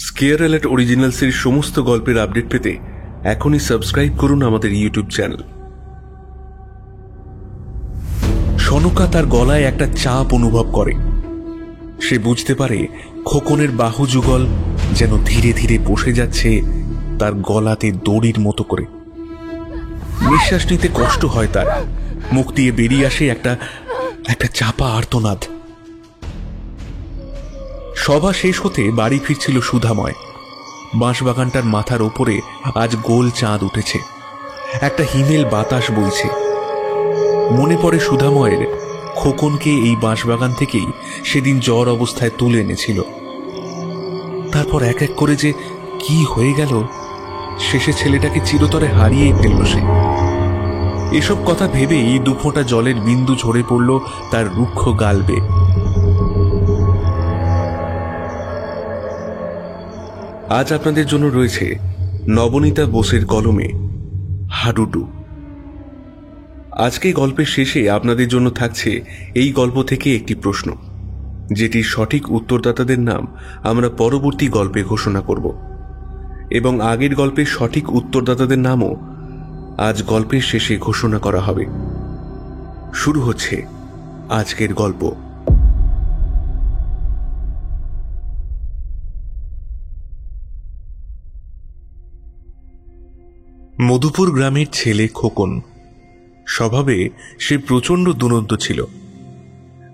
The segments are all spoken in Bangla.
স্কেয়ার অ্যালার্ট অরিজিনালসের সমস্ত গল্পের আপডেট পেতে এখনই সাবস্ক্রাইব করুন আমাদের ইউটিউব চ্যানেল। সনকা তার গলায় একটা চাপ অনুভব করে। সে বুঝতে পারে খোকনের বাহু যুগল যেন ধীরে ধীরে বসে যাচ্ছে তার গলাতে দড়ির মতো করে। নিঃশ্বাস নিতে কষ্ট হয় তার। মুখ দিয়ে বেরিয়ে আসে একটা চাপা আর্তনাদ। সভা শেষ হতে বাড়ি ফিরছিল সুধাময়। বাঁশবাগানটার মাথার ওপরে আজ গোল চাঁদ উঠেছে, একটা হিমেল বাতাস বইছে। মনে পড়ে সুধাময়ের খোকনকে এই বাঁশবাগান থেকেই সেদিন জ্বর অবস্থায় তুলে এনেছিল। তারপর এক এক করে যে কি হয়ে গেল, শেষে ছেলেটাকে চিরতরে হারিয়ে ফেলল সে। এসব কথা ভেবেই দুফোঁটা জলের বিন্দু ঝরে পড়ল তার রুক্ষ গাল বেয়ে। আজ আপনাদের জন্য রয়েছে নবনীতা বোসের কলমে হাডুডু। আজকে গল্পের শেষে আপনাদের জন্য থাকছে এই গল্প থেকে একটি প্রশ্ন, যেটির সঠিক উত্তরদাতাদের নাম আমরা পরবর্তী গল্পে ঘোষণা করব, এবং আগের গল্পের সঠিক উত্তরদাতাদের নামও আজ গল্পের শেষে ঘোষণা করা হবে। শুরু হচ্ছে আজকের গল্প। মধুপুর গ্রামের ছেলে খোকন। স্বভাবে সে প্রচণ্ড দুরন্ত ছিল।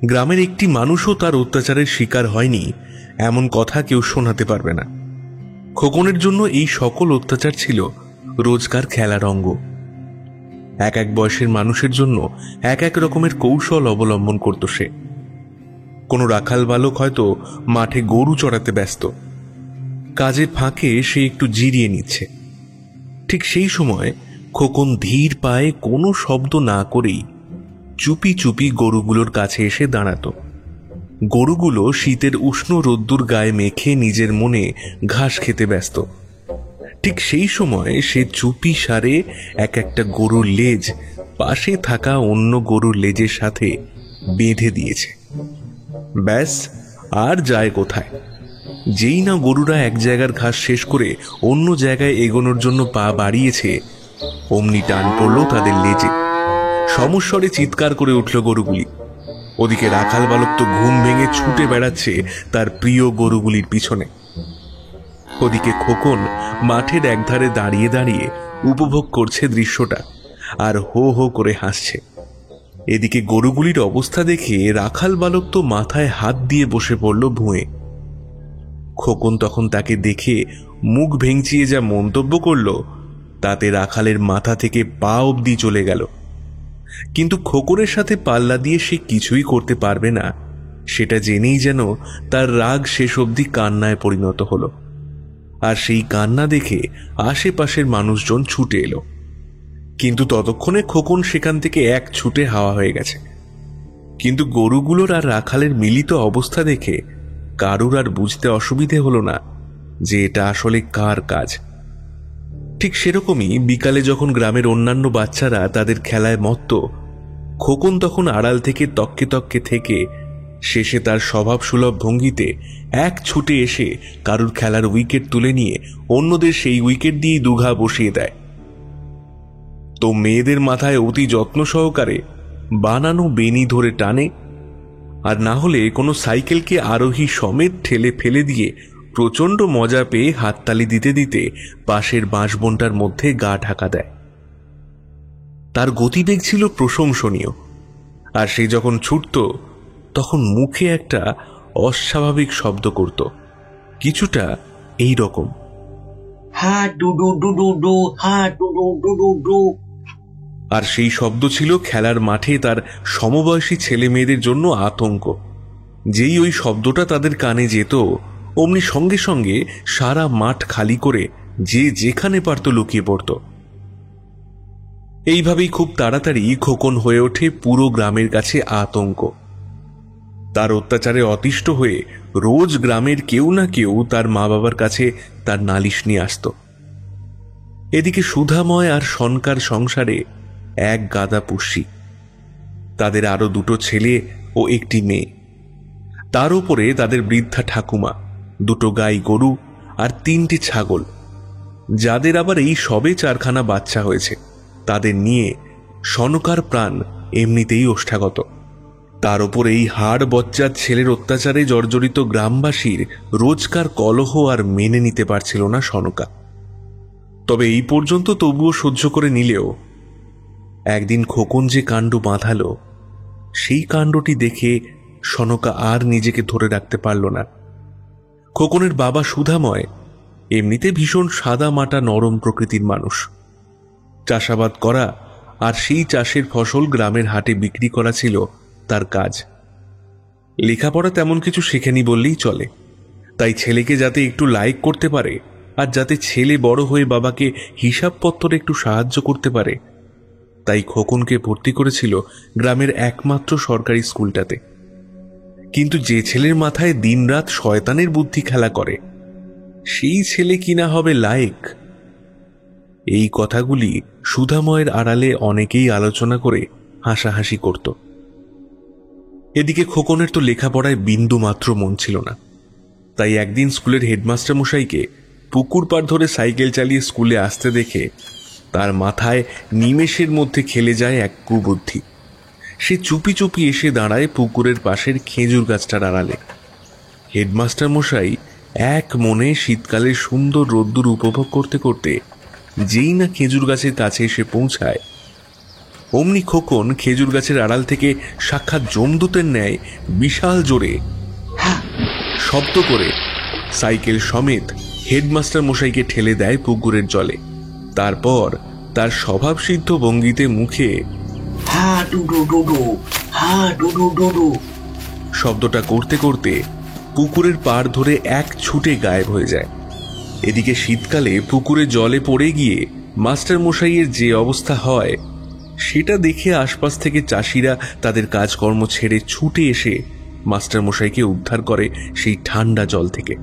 গ্রামের একটি মানুষও তার অত্যাচারের শিকার হয়নি এমন কথা কেউ শোনাতে পারবে না। খোকনের জন্য এই সকল অত্যাচার ছিল রোজকার খেলার অঙ্গ। এক এক বয়সের মানুষের জন্য এক এক রকমের কৌশল অবলম্বন করত সে। কোনো রাখাল বালক হয়তো মাঠে গরু চড়াতে ব্যস্ত, কাজের ফাঁকে সে একটু জিরিয়ে নিচ্ছে। ঠিক সেই সময় খোকন ধীর পায়ে কোনো শব্দ না করেই চুপি চুপি গরুগুলোর কাছে এসে দাঁড়াত। গরুগুলো শীতের উষ্ণ রোদ্দুর গায়ে মেখে নিজের মনে ঘাস খেতে ব্যস্ত। ঠিক সেই সময় সে চুপি সারে এক একটা গরুর লেজ পাশে থাকা অন্য গরুর লেজের সাথে বেঁধে দিয়েছে। ব্যাস, আর যায় কোথায়? যেই না গরুরা এক জায়গার ঘাস শেষ করে অন্য জায়গায় এগোনোর জন্য পা বাড়িয়েছে, অমনি টান পড়ল তাদের লেজে। সমস্বরে চিৎকার করে উঠল গরুগুলি। ওদিকে রাখাল বালক তো ঘুম ভেঙে ছুটে বেড়াচ্ছে তার প্রিয় গরুগুলির পিছনে। ওদিকে খোকন মাঠের একধারে দাঁড়িয়ে দাঁড়িয়ে উপভোগ করছে দৃশ্যটা আর হো হো করে হাসছে। এদিকে গরুগুলির অবস্থা দেখে রাখাল বালক তো মাথায় হাত দিয়ে বসে পড়ল ভুঁয়ে। খোকন তখন তাকে দেখে মুখ ভেঙচিয়ে যা মন্তব্য করল, তাতে রাখালের মাথা থেকে পা অবধি চলে গেল। কিন্তু খোকনের সাথে পাল্লা দিয়ে সে কিছুই করতে পারবে না, সেটা জেনেই যেন তার রাগ শেষ অবধি কান্নায় পরিণত হলো। আর সেই কান্না দেখে আশেপাশের মানুষজন ছুটে এলো। কিন্তু ততক্ষণে খোকন সেখান থেকে এক ছুটে হাওয়া হয়ে গেছে। কিন্তু গরুগুলোর আর রাখালের মিলিত অবস্থা দেখে কারুর আর বুঝতে অসুবিধে হলো না যে এটা আসলে কার কাজ। ঠিক সেরকমই বিকালে যখন গ্রামের অন্যান্য বাচ্চারা তাদের খেলায় মত্ত, খোকন তখন আড়াল থেকে তককে তককে থেকে শেষে তার স্বভাবসুলভ ভঙ্গিতে এক ছুটে এসে কারুর খেলার উইকেট তুলে নিয়ে অন্যদের সেই উইকেট দিয়েই দুঘা বসিয়ে দেয়। তো মেয়েদের মাথায় অতি যত্ন সহকারে বানানো বেনি ধরে টানে, আর না হলে কোনো সাইকেলকে আরোহী সমেত ঠেলে ফেলে দিয়ে প্রচণ্ড মজা পেয়ে হাততালি দিতে দিতে পাশের বাঁশবনটার মধ্যে গা ঢাকা দেয়। তার গতিবেগ ছিল প্রশংসনীয়, আর সে যখন ছুটত তখন মুখে একটা অস্বাভাবিক শব্দ করত, কিছুটা এই রকম, হা ডুডু ডুডু ডু, হা ডুডু ডুডু ডু। আর সেই শব্দ ছিল খেলার মাঠে তার সমবয়সী ছেলে মেয়েদের জন্য আতঙ্ক। যেই ওই শব্দটা তাদের কানে যেত, অমনি সঙ্গে সঙ্গে সারা মাঠ খালি করে যে যেখানে পারত লুকিয়ে পড়ত। এইভাবেই খুব তাড়াতাড়ি খোকন হয়ে ওঠে পুরো গ্রামের কাছে আতঙ্ক। তার অত্যাচারে অতিষ্ঠ হয়ে রোজ গ্রামের কেউ না কেউ তার মা বাবার কাছে তার নালিশ নিয়ে আসত। এদিকে সুধাময় আর সনকার সংসারে এক গাদা পুষি, তাদের আরো দুটো ছেলে ও একটি মেয়ে। তার উপরে তাদের বৃদ্ধা ঠাকুমা, দুটো গাই গরু আর 3টে ছাগল, যাদের আবার এই সবে 4খানা বাচ্চা হয়েছে। তাদের নিয়ে সনকার প্রাণ এমনিতেই ওষ্ঠাগত। তার উপর এই হাড় বজ্জাত ছেলের অত্যাচারে জর্জরিত গ্রামবাসীর রোজকার কলহ আর মেনে নিতে পারছিল না সনকা। তবে এই পর্যন্ত তবুও সহ্য করে নিলেও একদিন খোকন যে কাণ্ড বাঁধালো, সেই কাণ্ডটি দেখে সনকা আর নিজেকে ধরে রাখতে পারল না। খোকনের বাবা সুধাময় এমনিতে ভীষণ সাদা মাটা নরম প্রকৃতির মানুষ। চাষাবাদ করা আর সেই চাষের ফসল গ্রামের হাটে বিক্রি করা ছিল তার কাজ। লেখাপড়া তেমন কিছু শেখেনি বললেই চলে। তাই ছেলেকে যাতে একটু লাইক করতে পারে আর যাতে ছেলে বড় হয়ে বাবাকে হিসাবপত্তরে একটু সাহায্য করতে পারে, তাই খোকনকে ভর্তি করেছিল গ্রামের একমাত্র সরকারি স্কুলটাতে। কিন্তু যে ছেলের মাথায় দিনরাত শয়তানের বুদ্ধি খেলা করে, সেই ছেলে কিনা হবে লায়েক। এই কথাগুলি সুধাময়ের আড়ালে অনেকেই আলোচনা করে হাসাহাসি করত। এদিকে খোকনের তো লেখাপড়ায় বিন্দু মাত্র মন ছিল না। তাই একদিন স্কুলের হেডমাস্টার মশাইকে পুকুর পাড় ধরে সাইকেল চালিয়ে স্কুলে আসতে দেখে তার মাথায় নিমেষের মধ্যে খেলে যায় এক কুবুদ্ধি। সে চুপি চুপি এসে দাঁড়ায় পুকুরের পাশের খেজুর গাছটার আড়ালে। হেডমাস্টার মশাই এক মনে শীতকালের সুন্দর রোদ্দুর উপভোগ করতে করতে যেই না খেজুর গাছের কাছে এসে পৌঁছায়, অমনি খোকন খেজুর গাছের আড়াল থেকে সাক্ষাৎ যমদূতের ন্যায় বিশাল জোরে শব্দ করে সাইকেল সমেত হেডমাস্টার মশাইকে ঠেলে দেয় পুকুরের জলে। তারপর তার স্বভাবসিদ্ধ ভঙ্গিতে মুখে শব্দটা করতে করতে পুকুরের পাড় ধরে এক ছুটে গায়েব হয়ে যায়। এদিকে শীতকালে পুকুরে জলে পড়ে গিয়ে মাস্টার মশাইয়ের যে অবস্থা হয়, সেটা দেখে আশপাশ থেকে চাষিরা তাদের কাজকর্ম ছেড়ে ছুটে এসে মাস্টার মশাইকে উদ্ধার করে সেই ঠান্ডা জল থেকে।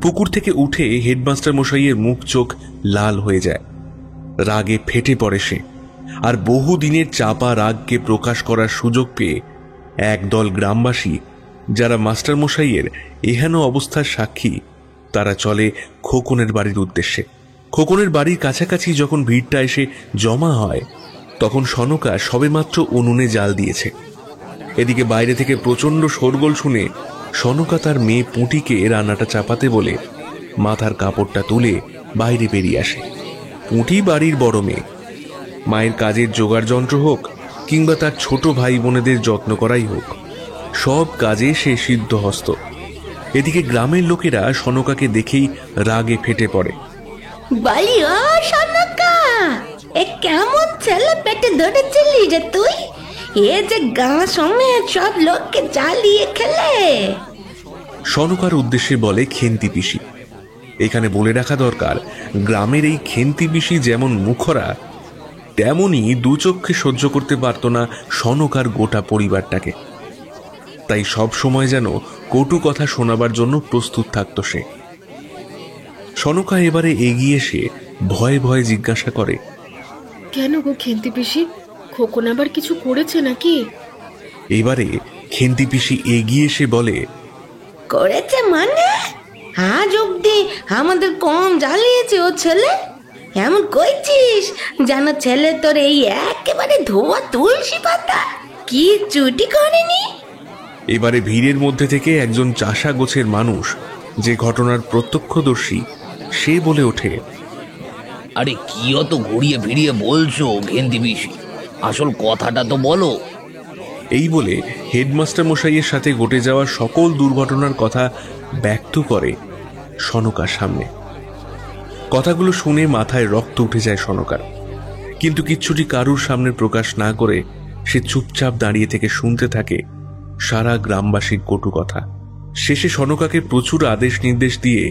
পুকুর থেকে উঠে হেডমাস্টার মশাইয়ের মুখ চোখ লাল হয়ে যায়। রাগে ফেটে পড়ে সে, আর বহুদিনের চাপা রাগকে প্রকাশ করার সুযোগ পেয়ে একদল গ্রামবাসী, যারা মাস্টার মশাইয়ের এহেন অবস্থার সাক্ষী, তারা চলে খোকনের বাড়ির উদ্দেশ্যে। খোকনের বাড়ির কাছাকাছি যখন ভিড়টা এসে জমা হয়, তখন সনকা সবেমাত্র উনুনে জাল দিয়েছে। এদিকে বাইরে থেকে প্রচণ্ড শোরগোল শুনে সনকা তার মেয়ে পুঁটিকে রান্নাটা চাপাতে বলে মাথার কাপড়টা তুলে বাইরে বেরিয়ে আসে। পুঁটি বাড়ির বড় মেয়ে। মায়ের কাজের জোগাড় যন্ত্র হোক কিংবা তার ছোট ভাই বোনেদের যত্ন করাই হোক, সব কাজে সে সিদ্ধহস্ত। এদিকে গ্রামের লোকেরা সনকাকে দেখেই রাগে ফেটে পড়ে। কেমন ছেলে পেটে ধরেছিলি যে তুই? এ যে গাঁ সমেত সব লোককে জ্বালিয়ে খেলে। সনকার উদ্দেশ্যে বলে খেন্তি পিসি। এখানে বলে রাখা দরকার, গ্রামের এই খেন্তি পিসি যেমন মুখরা, তেমনি দু চক্ষে সহ্য করতে পারত না সনকার গোটা পরিবারটাকে। তাই সব সময় যেন কটু কথা শোনাবার জন্য প্রস্তুত থাকত সে। সনকা এবারে এগিয়ে এসে ভয়ে ভয়ে জিজ্ঞাসা করে, কেন গো খেন্তি পিসি, খোকন আবার কিছু করেছে নাকি? এবারে খেন্তি পিসি এগিয়ে এসে বলে, করেছে মানে? আজ অব্দি আমাদের কম জ্বালিয়েছে ও ছেলে? এমন কইছিস যেন ছেলে তোর এই একেবারে ধোয়া তুলসী পাতা, কি চুটি করেনি। এবারে ভিড়ের মধ্যে থেকে একজন চাষা গোছের মানুষ, যে ঘটনার প্রত্যক্ষদর্শী, সে বলে ওঠে, আরে কি অত ঘুরিয়ে ফিরিয়ে বলছো খেন্তি পিসি, আসল কথাটা তো বলো। এই বলে হেডমাস্টার মশাইয়ের সাথে ঘটে যাওয়া সকল দুর্ঘটনার কথা ব্যক্ত করে সনকার সামনে। কথাগুলো শুনে মাথায় রক্ত উঠে যায় সনকার, কিন্তু কিচ্ছুটি কারুর সামনে প্রকাশ না করে সে চুপচাপ দাঁড়িয়ে থেকে শুনতে থাকে সারা গ্রামবাসীর কটু কথা। শেষে সনকাকে প্রচুর আদেশ নির্দেশ দিয়ে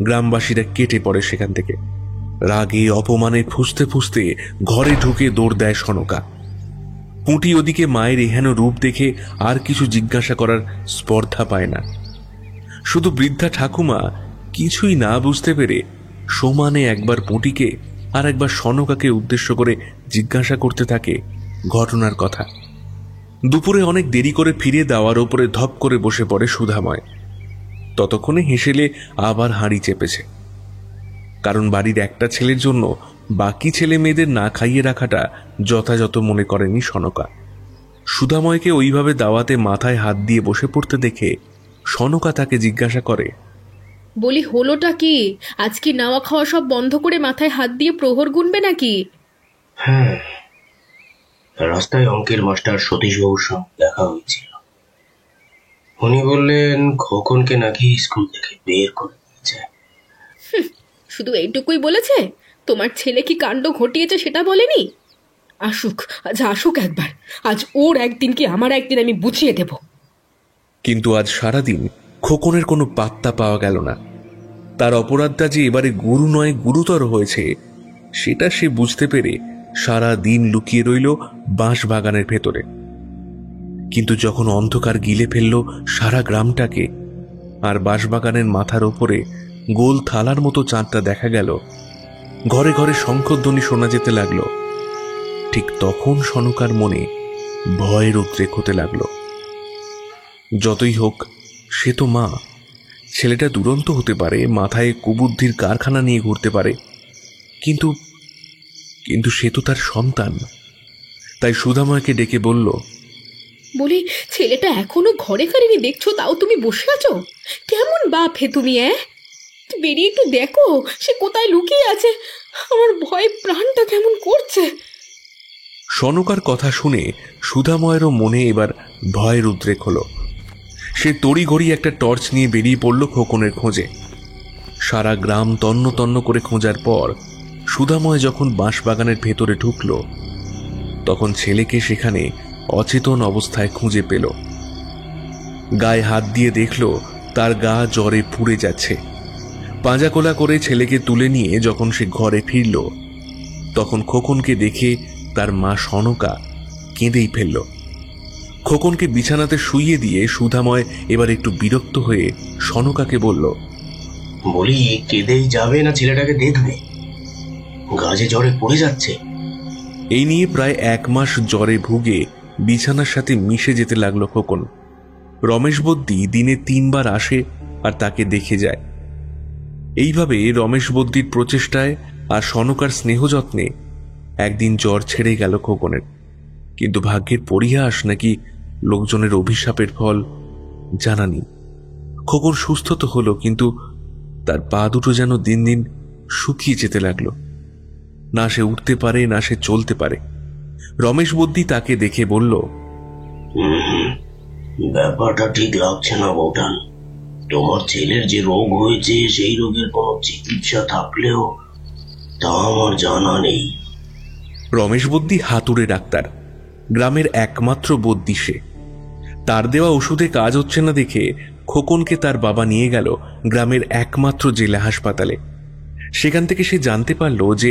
গ্রামবাসীরা কেটে পড়ে সেখান থেকে। রাগে অপমানে ফুঁসতে ফুঁসতে ঘরে ঢুকে দৌড় দেয় সনকা। পুঁটি ওদিকে মায়ের এহেন রূপ দেখে আর কিছু জিজ্ঞাসা করার স্পর্ধা পায় না। শুধু বৃদ্ধা ঠাকুমা কিছুই না বুঝতে পেরে সমানে একবার পুঁটিকে আর একবার সনকাকে উদ্দেশ্য করে জিজ্ঞাসা করতে থাকে ঘটনার কথা। দুপুরে অনেক দেরি করে ফিরে দেওয়ার ওপরে ধপ করে বসে পড়ে সুধাময়। ততক্ষণে হেসেলে আবার হাঁড়ি চেপেছে। কারণ বাড়ির একটা ছেলের জন্য বাকি ছেলে মেয়েদের না খাইয়ে রাখাটা যথাযথ মনে করেনি সনকা। সুধাময়কে ওইভাবে দাওয়াতে মাথায় হাত দিয়ে বসে পড়তে দেখে সনকা তাকে জিজ্ঞাসা করে, বলি হলোটা কি? আজ কি নাওয়া খাওয়া সব বন্ধ করে মাথায় হাত দিয়ে প্রহর গুনবে নাকি? হ্যাঁ, রাস্তায় অঙ্কের মাস্টার সতীশবাবুর সঙ্গে দেখা হয়েছিল। উনি বললেন খোকনকে নাকি স্কুল থেকে বের করে দিয়েছে। শুধু এইটুকুই বলেছে? তোমার ছেলে কি কাণ্ড ঘটিয়েছে সেটা বলেনি? আসুক, আজ আসুক একবার। আজ ওর একদিন কি আমার একদিন আমি বুঝিয়ে দেব। কিন্তু আজ সারাদিন খোকনের কোনো পাত্তা পাওয়া গেল না। তার অপরাধটা যে এবারে গুরু নয় গুরুতর হয়েছে সেটা সে বুঝতে পেরে সারা দিন লুকিয়ে রইল বাঁশবাগানের ভেতরে। কিন্তু যখন অন্ধকার গিলে ফেলল সারা গ্রামটাকে আর বাঁশবাগানের মাথার ওপরে গোল থালার মতো চাঁদটা দেখা গেল, ঘরে ঘরে শঙ্খধ্বনি শোনা যেতে লাগলো, ঠিক তখন সনকার মনে ভয়ের উদ্রেক হতে লাগলো। যতই হোক সে তো মা, ছেলেটা দুরন্ত হতে পারে, মাথায় কুবুদ্ধির কারখানা নিয়ে ঘুরতে পারে, কিন্তু কিন্তু সে তো তার সন্তান। তাই সুধাময়কে ডেকে বলল, বলি ছেলেটা এখনো ঘরে ফেরেনি দেখছো, তাও তুমি বসে আছো? কেমন বাপ হে তুমি? বেরিয়ে একটু দেখো সে কোথায় লুকিয়ে আছে। আমার ভয়ে প্রাণটা কেমন করছে। সনকার কথা শুনে সুধাময়েরও মনে এবার ভয়ের উদ্রেক হলো। সে তড়িঘড়ি একটা টর্চ নিয়ে বেরিয়ে পড়ল খোকনের খোঁজে। সারা গ্রাম তন্ন তন্ন করে খোঁজার পর সুধাময় যখন বাঁশবাগানের ভেতরে ঢুকল তখন ছেলেকে সেখানে অচেতন অবস্থায় খুঁজে পেল। গায়ে হাত দিয়ে দেখল তার গা জ্বরে পুড়ে যাচ্ছে। পাঁজাকোলা করে ছেলেকে তুলে নিয়ে যখন সে ঘরে ফিরল তখন খোকনকে দেখে তার মা সনকা কেঁদেই ফেলল। খোকনকে বিছানাতে শুইয়ে দিয়ে সুধাময় এবার একটু বিরক্ত হয়ে সনকাকে বলল, বলি কেঁদেই যাবে না ছেলেটাকে দেখবে? গাজে জ্বরে পড়ে যাচ্ছে। এই নিয়ে প্রায় 1 মাস জ্বরে ভুগে বিছানার সাথে মিশে যেতে লাগলো খোকন। রমেশ বদ্দি দিনে 3 বার আসে আর তাকে দেখে যায়। এইভাবে রমেশ বদ্দির প্রচেষ্টায় আর সনকার স্নেহ যত্নে একদিন জ্বর ছেড়ে গেল খোকনের। কিন্তু ভাগ্যের পরিহাস নাকি লোকজনের অভিশাপের ফল জানা নেই। খোকন সুস্থ তো হলো, কিন্তু তার পা দুটো যেন দিন দিন শুকিয়ে যেতে লাগলো। না সে উঠতে পারে না সে চলতে পারে। রমেশ বদ্দি তাকে দেখে বলল, ব্যাপারটা ঠিক লাগছে না বৌঠান। তোমার ছেলের যে রোগ হয়েছে সেই রোগের কোনো চিকিৎসা থাকলেও তা আমার জানা নেই। রমেশ বদ্দি হাতুড়ে ডাক্তার, গ্রামের একমাত্র বদ্দি সে। তার দেওয়া ওষুধে কাজ হচ্ছে না দেখে খোকনকে তার বাবা নিয়ে গেল গ্রামের একমাত্র জেলা হাসপাতালে। সেখান থেকে সে জানতে পারল যে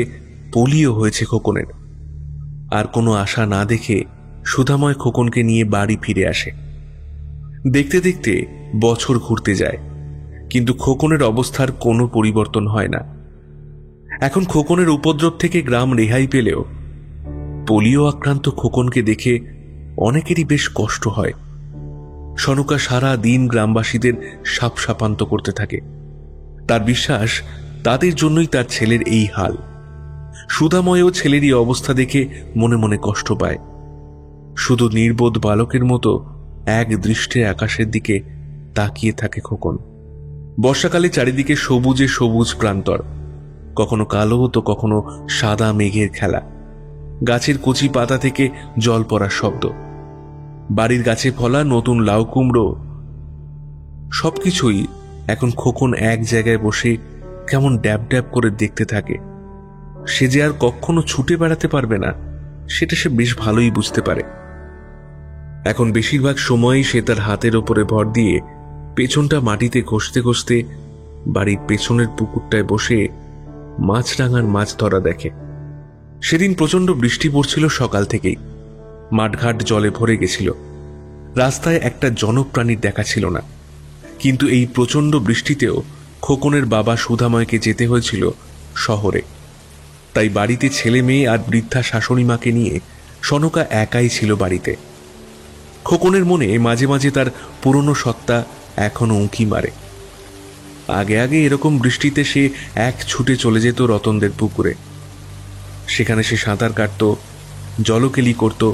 পোলিও হয়েছে খোকনের। আর কোনো আশা না দেখে সুধাময় খোকনকে নিয়ে বাড়ি ফিরে আসে। দেখতে দেখতে বছর ঘুরতে যায়, কিন্তু খোকনের অবস্থার কোনো পরিবর্তন হয় না। এখন খোকনের উপদ্রব থেকে গ্রাম রেহাই পেলেও পোলিও আক্রান্ত খোকনকে দেখে অনেকেরই বেশ কষ্ট হয়। সনকা সারা দিন গ্রামবাসীদের সাপসাপান্ত করতে থাকে। তার বিশ্বাস তাদের জন্যই তার ছেলের এই হাল। সুধাময়ও ছেলের এই অবস্থা দেখে মনে মনে কষ্ট পায়। শুধু নির্বোধ বালকের মতো এক দৃষ্টে আকাশের দিকে তাকিয়ে থাকে খোকন। বর্ষাকালে চারিদিকে সবুজে সবুজ প্রান্তর, কখনো কালো তো কখনো সাদা মেঘের খেলা। গাছের কচি পাতা থেকে জল পড়ার শব্দ, বাড়ির গাছে ফলা নতুন লাউ কুমড়ো, সবকিছুই এখন খোকন এক জায়গায় বসে কেমন ড্যাব ড্যাব করে দেখতে থাকে। সে যে আর কখনো ছুটে বেড়াতে পারবে না সেটা সে বেশ ভালোই বুঝতে পারে। এখন বেশিরভাগ সময়ই সে তার হাতের ওপরে ভর দিয়ে পেছনটা মাটিতে ঘষতে ঘষতে বাড়ির পেছনের পুকুরটায় বসে মাছরাঙার মাছ ধরা দেখে। সেদিন প্রচণ্ড বৃষ্টি পড়ছিল সকাল থেকেই। মাঠঘাট জলে ভরে গেছিল। রাস্তায় একটা জনপ্রাণীর দেখা ছিল না। কিন্তু এই প্রচণ্ড বৃষ্টিতেও খোকনের বাবা সুধাময়কে যেতে হয়েছিল শহরে। তাই বাড়িতে ছেলে মেয়ে আর বৃদ্ধা শাশুড়ি মাকে নিয়ে সনকা একাই ছিল বাড়িতে। খোকনের মনে মাঝে মাঝে তার পুরনো সত্তা এখনো উঁকি মারে। আগে আগে এরকম বৃষ্টিতে সে এক ছুটে চলে যেত রতনদের পুকুরে। সেখানে সে সাঁতার কাটত, জলকেলি করত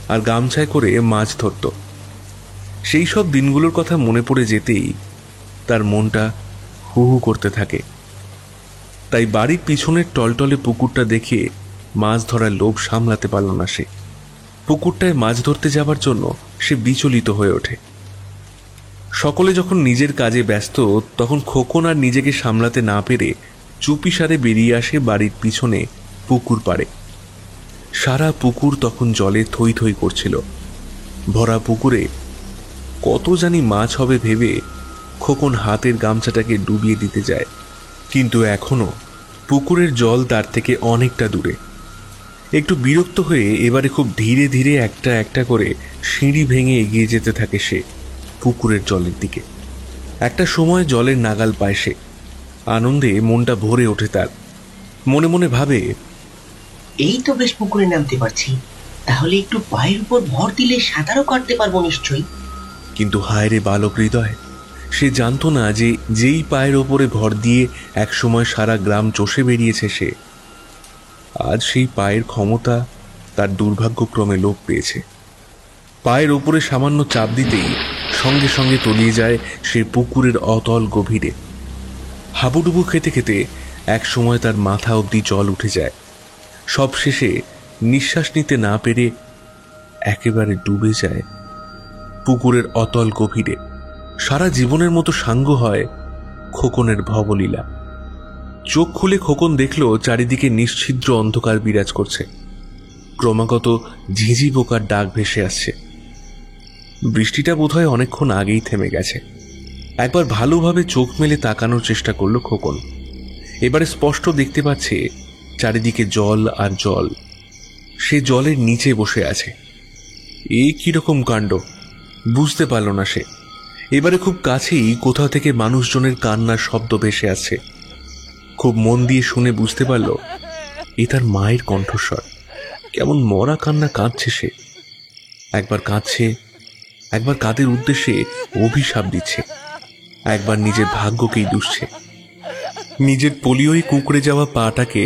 আর গামছায় করে মাছ ধরত। সেই সব দিনগুলোর কথা মনে পড়ে যেতেই তার মনটা হু হু করতে থাকে। তাই বাড়ির পিছনের টলটলে পুকুরটা দেখে মাছ ধরার লোভ সামলাতে পারল না সে। পুকুরটায় মাছ ধরতে যাবার জন্য সে বিচলিত হয়ে ওঠে। সকলে যখন নিজের কাজে ব্যস্ত, তখন খোকন আর নিজেকে সামলাতে না পেরে চুপিসারে বেরিয়ে আসে বাড়ির পিছনে পুকুর পাড়ে। সারা পুকুর তখন জলে থই থই করছিল। ভরা পুকুরে কত জানি মাছ হবে ভেবে খোকন হাতের গামছাটাকে ডুবিয়ে দিতে যায়, কিন্তু এখনো পুকুরের জল তার থেকে অনেকটা দূরে। একটু বিরক্ত হয়ে এবারে খুব ধীরে ধীরে একটা একটা করে সিঁড়ি ভেঙে এগিয়ে যেতে থাকে সে পুকুরের জলের দিকে। একটা সময় জলের নাগাল পায় সে। আনন্দে মনটা ভরে ওঠে তার। মনে মনে ভাবে, এই তো বেশ পুকুরে নামতে পারছি, তাহলে একটু পায়ের উপর ভর দিলে সাঁতারও কাটতে পারবো নিশ্চয়ই। কিন্তু হায় রে বালক হৃদয়, সে জানতো না যে যেই পায়ের ওপরে ভর দিয়ে একসময় সারা গ্রাম চষে বেরিয়েছে সে, আজ সেই পায়ের ক্ষমতা তার দুর্ভাগ্যক্রমে লোপ পেয়েছে। পায়ের ওপরে সামান্য চাপ দিতেই সঙ্গে সঙ্গে তলিয়ে যায় সে পুকুরের অতল গভীরে। হাবুডুবু খেতে খেতে এক সময় তার মাথা অবধি জল উঠে যায়। সবশেষে নিঃশ্বাস নিতে না পেরে একেবারে ডুবে যায় পুকুরের অতল গভীরে। সারা জীবনের মতো সাঙ্গ হয় খোকনের ভবলীলা। চোখ খুলে খোকন দেখল চারিদিকে নিশ্ছিদ্র অন্ধকার বিরাজ করছে। ক্রমাগত ঝিঝি পোকার ডাক ভেসে আসছে। বৃষ্টিটা বোধহয় অনেকক্ষণ আগেই থেমে গেছে। একবার ভালোভাবে চোখ মেলে তাকানোর চেষ্টা করল খোকন। এবারে স্পষ্ট দেখতে পাচ্ছে চারিদিকে জল আর জল। সে জলের নিচে বসে আছে। এই কিরকম কাণ্ড বুঝতে পারল না সে। এবারে খুব কাছেই কোথাও থেকে মানুষজনের কান্নার শব্দ ভেসে আসছে। খুব মন দিয়ে শুনে বুঝতে পারল এ তার মায়ের কণ্ঠস্বর। কেমন মরা কান্না কাঁদছে সে। একবার কাঁদছে, একবার কাদের উদ্দেশ্যে অভিশাপ দিচ্ছে, একবার নিজের ভাগ্যকেই দুষছে। নিজের পোলিওই কুঁকড়ে যাওয়া পাটাকে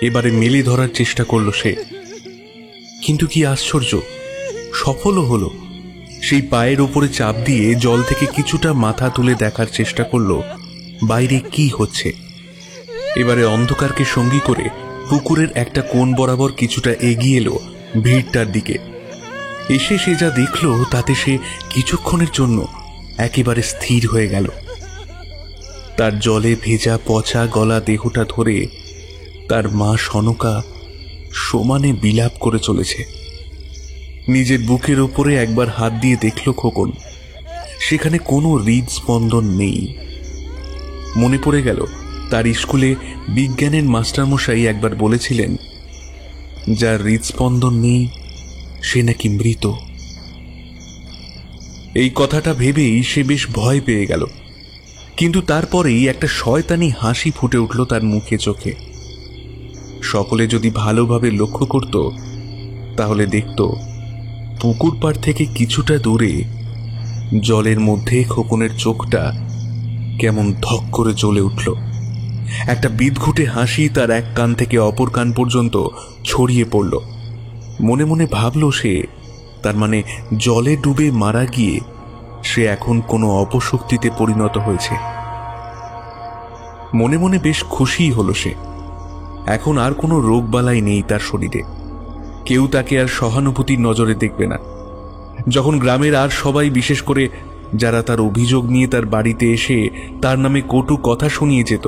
এবারে মেলে ধরার চেষ্টা করল সে। কিন্তু কি আশ্চর্য, সফলও হলো। সেই পায়ের ওপরে চাপ দিয়ে জল থেকে কিছুটা মাথা তুলে দেখার চেষ্টা করল বাইরে কি হচ্ছে। এবারে অন্ধকারকে সঙ্গী করে পুকুরের একটা কোণ বরাবর কিছুটা এগিয়ে এলো ভিড়টার দিকে। এসে সে যা দেখল তাতে সে কিছুক্ষণের জন্য একেবারে স্থির হয়ে গেল। তার জলে ভেজা পচা গলা দেহটা ধরে তার মা সনকা সমানে বিলাপ করে চলেছে। নিজের বুকের ওপরে একবার হাত দিয়ে দেখল খোকন, সেখানে কোনো হৃদস্পন্দন নেই। মনে পড়ে গেল তার স্কুলে বিজ্ঞানের মাস্টারমশাই একবার বলেছিলেন, যার হৃদস্পন্দন নেই সে নাকি মৃত। এই কথাটা ভেবেই সে বেশ ভয় পেয়ে গেল। কিন্তু তারপরেই একটা শয়তানি হাসি ফুটে উঠল তার মুখে চোখে। সকলে যদি ভালোভাবে লক্ষ্য করত তাহলে দেখত পুকুর পাড় থেকে কিছুটা দূরে জলের মধ্যে খোকনের চোখটা কেমন ধক করে জ্বলে উঠল। একটা বিদঘুটে হাসি তার এক কান থেকে অপর কান পর্যন্ত ছড়িয়ে পড়ল। মনে মনে ভাবল সে, তার মানে জলে ডুবে মারা গিয়ে সে এখন কোনো অপশক্তিতে পরিণত হয়েছে। মনে মনে বেশ খুশিই হলো সে। এখন আর কোনো রোগবালাই নেই তার শরীরে। কেউ তাকে আর সহানুভূতির নজরে দেখবে না। যখন গ্রামের আর সবাই, বিশেষ করে যারা তার অভিযোগ নিয়ে তার বাড়িতে এসে তার নামে কটু কথা শুনিয়ে যেত,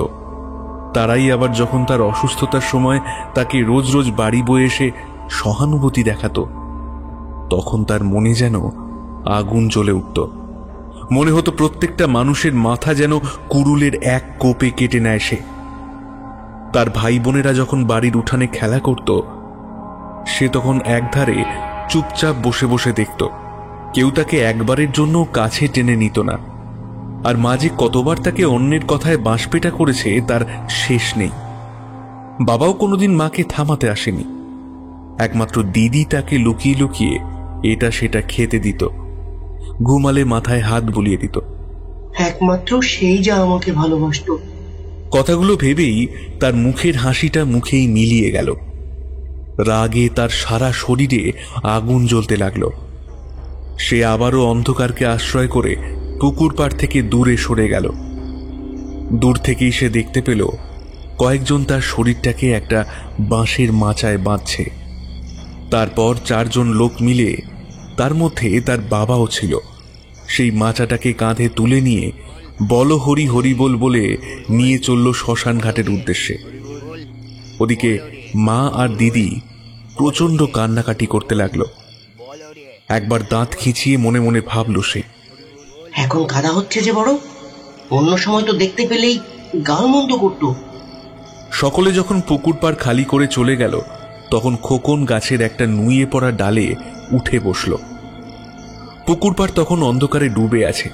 তারাই আবার যখন তার অসুস্থতার সময় তাকে রোজ রোজ বাড়ি বয়ে এসে সহানুভূতি দেখাতো, তখন তার মনে যেন আগুন জ্বলে উঠত। মনে হতো প্রত্যেকটা মানুষের মাথা যেন কুড়ুলের এক কোপে কেটে নেয় সে। তার ভাই বোনেরা যখন বাড়ির উঠানে খেলা করত, সে তখন একধারে চুপচাপ বসে বসে দেখত। কেউ তাকে একবারের জন্য কাছে টেনে নিত না। আর মাঝে কতবার তাকে অন্যের কথায় বাঁশপেটা করেছে তার শেষ নেই। বাবাও কোনোদিন মাকে থামাতে আসেনি। একমাত্র দিদি তাকে লুকিয়ে লুকিয়ে এটা সেটা খেতে দিত, ঘুমালে মাথায় হাত বুলিয়ে দিত। একমাত্র সেই যা আমাকে ভালোবাসতো। কথাগুলো ভেবেই তার মুখের হাসিটা মুখেই মিলিয়ে গেল। রাগে তার সারা শরীরে আগুন জ্বলতে লাগলো। সে আবারও অন্ধকারকে আশ্রয় করে পুকুর পাড় থেকে দূরে সরে গেল। দূর থেকেই সে দেখতে পেল কয়েকজন তার শরীরটাকে একটা বাঁশের মাচায় বাঁধছে। তারপর 4 জন লোক মিলে, তার মধ্যে তার বাবাও ছিল, সেই মাচাটাকে কাঁধে তুলে নিয়ে বল হরি হরি বল বলে নিয়ে চলল শ্মশান ঘাটের উদ্দেশ্যে। ওদিকে মা আর দিদি প্রচন্ড কান্নাকাটি করতে লাগলো। একবার দাঁত খিঁচিয়ে মনে মনে ভাবল সে, এখন কাদা হচ্ছে যে বড়, অন্য সময় তো দেখতে পেলেই গালমন্দ করতো। সকলে যখন পুকুর পাড় খালি করে চলে গেল, তখন খোকন গাছের একটা নুয়ে পড়া ডালে উঠে বসল। পুকুর পাড় তখন অন্ধকারে ডুবে আছে।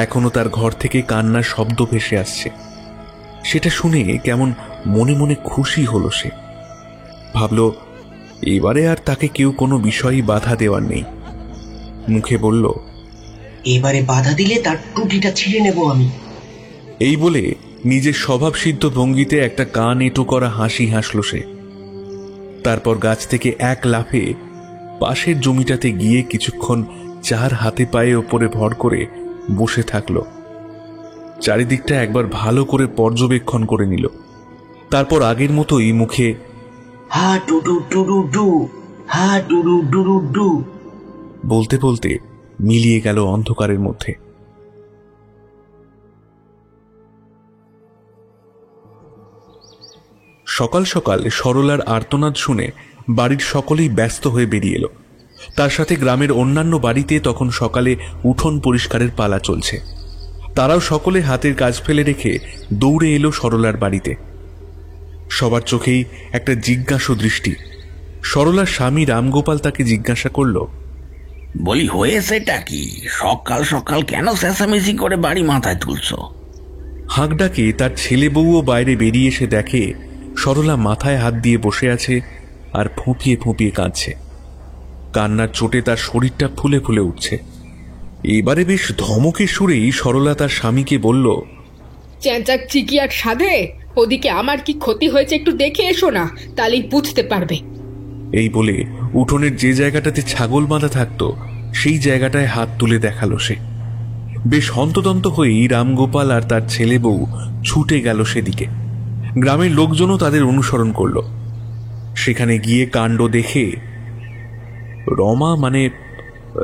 এখনো তার ঘর থেকে কান্নার শব্দ ভেসে আসছে। সেটা শুনে কেমন মনে মনে খুশি হলো সে। ভাবল, এবারে আর তাকে কেউ কোনো বিষয়ই বাধা দেওয়ার নেই। মুখে বলল, এবারে বাধা দিলে তার টুটিটা ছিঁড়ে নেব আমি। এই বলে নিজের স্বভাবসিদ্ধ ভঙ্গিতে একটা কান এঁটো করা হাসি হাসল সে। তারপর গাছ থেকে এক লাফে পাশের জমিটাতে গিয়ে কিছুক্ষণ 4 হাতে পায়ে ওপরে ভর করে বসে থাকল। চারিদিকটা একবার ভালো করে পর্যবেক্ষণ করে নিল। তারপর আগের মতোই মুখে হা টুডু টুডু ডু, হা টুডু ডুডু ডু বলতে বলতে মিলিয়ে গেল অন্ধকারের মধ্যে। সকাল সকাল সরলার আর্তনাদ শুনে বাড়ির সকলেই ব্যস্ত হয়ে বেরিয়ে এলো। তার সাথে গ্রামের অন্যান্য বাড়িতে তখন সকালে উঠোন পরিষ্কারের পালা চলছে। তারাও সকলে হাতের কাজ ফেলে রেখে দৌড়ে এলো সরলার বাড়িতে। সবার চোখেই একটা জিজ্ঞাসু দৃষ্টি। সরলার স্বামী রামগোপাল তাকে জিজ্ঞাসা করল, বলি, হয়েছেটা কি? সকাল সকাল কেন চেঁচামেচি করে বাড়ি মাথায় তুলছো? হাঁক ডাকে তার ছেলে বউও বাইরে বেরিয়ে এসে দেখে সরলা মাথায় হাত দিয়ে বসে আছে আর ফুঁপিয়ে ফুঁপিয়ে কাঁদছে। কান্নার চোটে তার শরীরটা ফুলে ফুলে উঠছে। এবারে বেশ ধমকের সুরেই সরলা তার স্বামীকে বলল, চেঁচাক চিকি আর সাধে, ওদিকে আমার কি ক্ষতি হয়েছে একটু দেখে এসো না, তাহলেই বুঝতে পারবে। এই বলে উঠোনের যে জায়গাটাতে ছাগল বাঁধা থাকতো সেই জায়গাটায় হাত তুলে দেখালো সে। বেশ হন্তদন্ত হয়েই রামগোপাল আর তার ছেলে বউ ছুটে গেল সেদিকে। গ্রামের লোকজনও তাদের অনুসরণ করল। সেখানে গিয়ে কাণ্ড দেখে রমা, মানে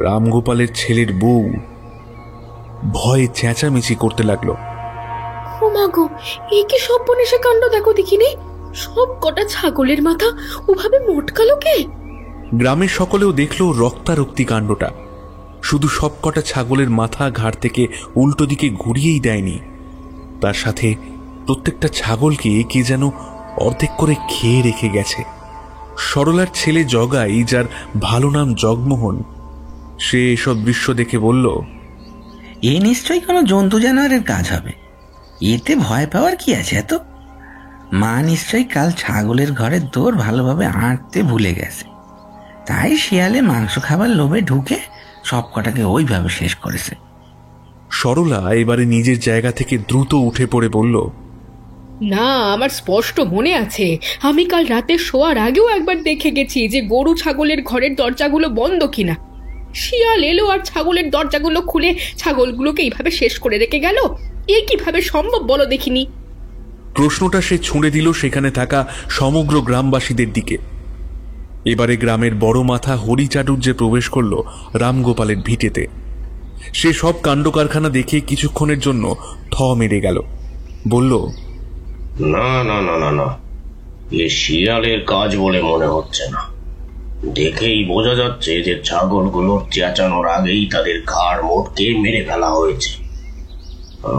রামগোপালের ছেলের বউ, ভয়ে চেঁচামেচি করতে লাগলো। ও মাগো, এই কি সর্বনেশে কাণ্ড দেখো দেখিনি! সব কটা ছাগলের মাথা ওভাবে মোটকালো কে? গ্রামের সকলেও দেখল রক্তারক্তি কাণ্ডটা। শুধু সব কটা ছাগলের মাথা ঘাড় থেকে উল্টো দিকে ঘুরিয়েই দেয়নি, তার সাথে প্রত্যেকটা ছাগলকে কে যেন অর্ধেক করে খেয়ে রেখে গেছে। সরলার ছেলে জগাই, যার ভালো নাম জগমোহন, সে এসব দৃশ্য দেখে বলল, এ নিশ্চয়ই কোনো জন্তু জানোয়ারের কাজ হবে। এতে ভয় পাওয়ার কি আছে? এত মা নিশ্চয়ই কাল ছাগলের ঘরের দৌড় ভালোভাবে আঁটতে ভুলে গেছে, তাই শিয়ালে মাংস খাবার লোভে ঢুকে সব কটাকে ওইভাবে শেষ করেছে। সরলা এবারে নিজের জায়গা থেকে দ্রুত উঠে পড়ে বলল, না, আমার স্পষ্ট মনে আছে, আমি কাল রাতে শোয়ার আগেও একবার দেখে গেছি যে গরু ছাগলের ঘরের দরজাগুলো বন্ধ কিনা। শিয়াল এলো আর ছাগলের দরজাগুলো খুলে ছাগলগুলোকে এইভাবে শেষ করে রেখে গেল। এ কিভাবে সম্ভব বলো দেখিনি? প্রশ্নটা সে ছুঁড়ে দিল সেখানে থাকা সমগ্র গ্রামবাসীদের দিকে। এবারে গ্রামের বড় মাথা হরিচাটুর্যে প্রবেশ করল রামগোপালের ভিটেতে। সে সব কাণ্ড কারখানা দেখে কিছুক্ষণের জন্য থ মেরে গেল। বলল, না না না না না, এ শিয়ালের কাজ বলে মনে হচ্ছে না। দেখেই বোঝা যাচ্ছে যে ছাগলগুলোর চেঁচানোর আগেই তাদের ঘাড় মোটকে মেরে ফেলা হয়েছে।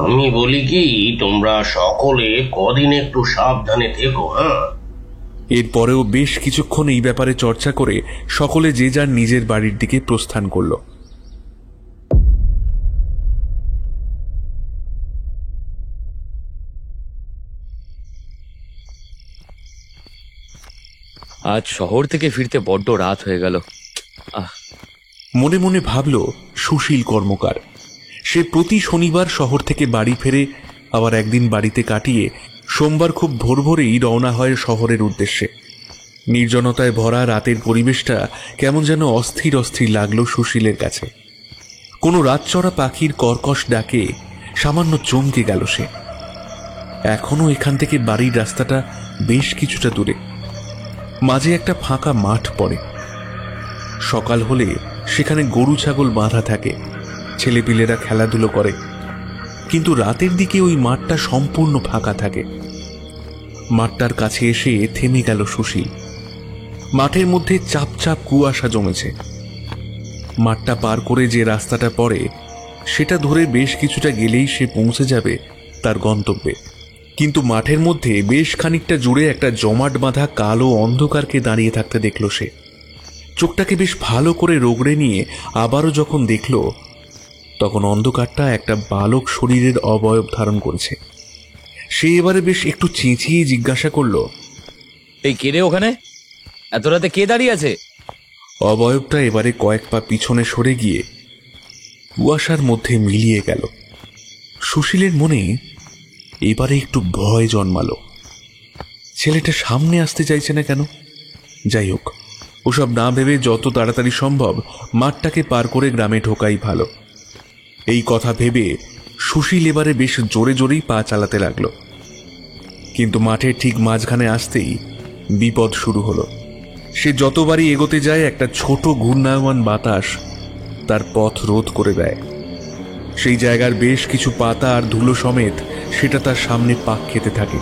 আমি বলি কি, তোমরা সকলে কদিন একটু সাবধানে থেকো। হ্যাঁ। এরপরেও বেশ কিছুক্ষণ এই ব্যাপারে চর্চা করে সকলে যে যার নিজের বাড়ির দিকে প্রস্থান করল। আজ শহর থেকে ফিরতে বড্ড রাত হয়ে গেল। মনে মনে ভাবল সুশীল কর্মকার। সে প্রতি শনিবার শহর থেকে বাড়ি ফেরে, আবার একদিন বাড়িতে কাটিয়ে সোমবার খুব ভোর ভোরেই রওনা হয় শহরের উদ্দেশ্যে। নির্জনতায় ভরা রাতের পরিবেশটা কেমন যেন অস্থির অস্থির লাগলো সুশীলের কাছে। কোনো রাতচরা পাখির কর্কশ ডাকে সামান্য চমকে গেল সে। এখনো এখান থেকে বাড়ির রাস্তাটা বেশ কিছুটা দূরে। মাঝে একটা ফাঁকা মাঠ পড়ে। সকাল হলে সেখানে গরু ছাগল বাঁধা থাকে, ছেলেপিলেরা খেলাধুলো করে, কিন্তু রাতের দিকে ওই মাঠটা সম্পূর্ণ ফাঁকা থাকে। মাঠটার কাছে এসে থেমে গেল সুশীল। মাঠের মধ্যে চাপ চাপ কুয়াশা জমেছে। মাঠটা পার করে যে রাস্তাটা পড়ে সেটা ধরে বেশ কিছুটা গেলেই সে পৌঁছে যাবে তার গন্তব্যে। কিন্তু মাঠের মধ্যে বেশ খানিকটা জুড়ে একটা জমাট বাঁধা কালো অন্ধকারকে দাঁড়িয়ে থাকতে দেখল সে। চোখটাকে বেশ ভালো করে রগড়ে নিয়ে আবারও যখন দেখল, তখন অন্ধকারটা একটা বালক শরীরের অবয়ব ধারণ করেছে। সে এবারে বেশ একটু চেঁচিয়ে জিজ্ঞাসা করল, এই কে রে ওখানে? এত রাতে কে দাঁড়িয়ে আছে? অবয়বটা এবারে কয়েক পা পিছনে সরে গিয়ে কুয়াশার মধ্যে মিলিয়ে গেল। সুশীলের মনে এবারে একটু ভয় জন্মালো। ছেলেটা সামনে আসতে চাইছে না কেন? যাই হোক, ওসব না ভেবে যত তাড়াতাড়ি সম্ভব মাঠটাকে পার করে গ্রামে ঢোকাই ভালো। এই কথা ভেবে সুশীল এবারে বেশ জোরে জোরেই পা চালাতে লাগলো। কিন্তু মাঠের ঠিক মাঝখানে আসতেই বিপদ শুরু হলো। সে যতবারই এগোতে যায় একটা ছোট ঘূর্ণায়মান বাতাস তার পথ রোধ করে দেয়। সেই জায়গার বেশ কিছু পাতা আর ধুলো সমেত সেটা তার সামনে পাক খেতে থাকে,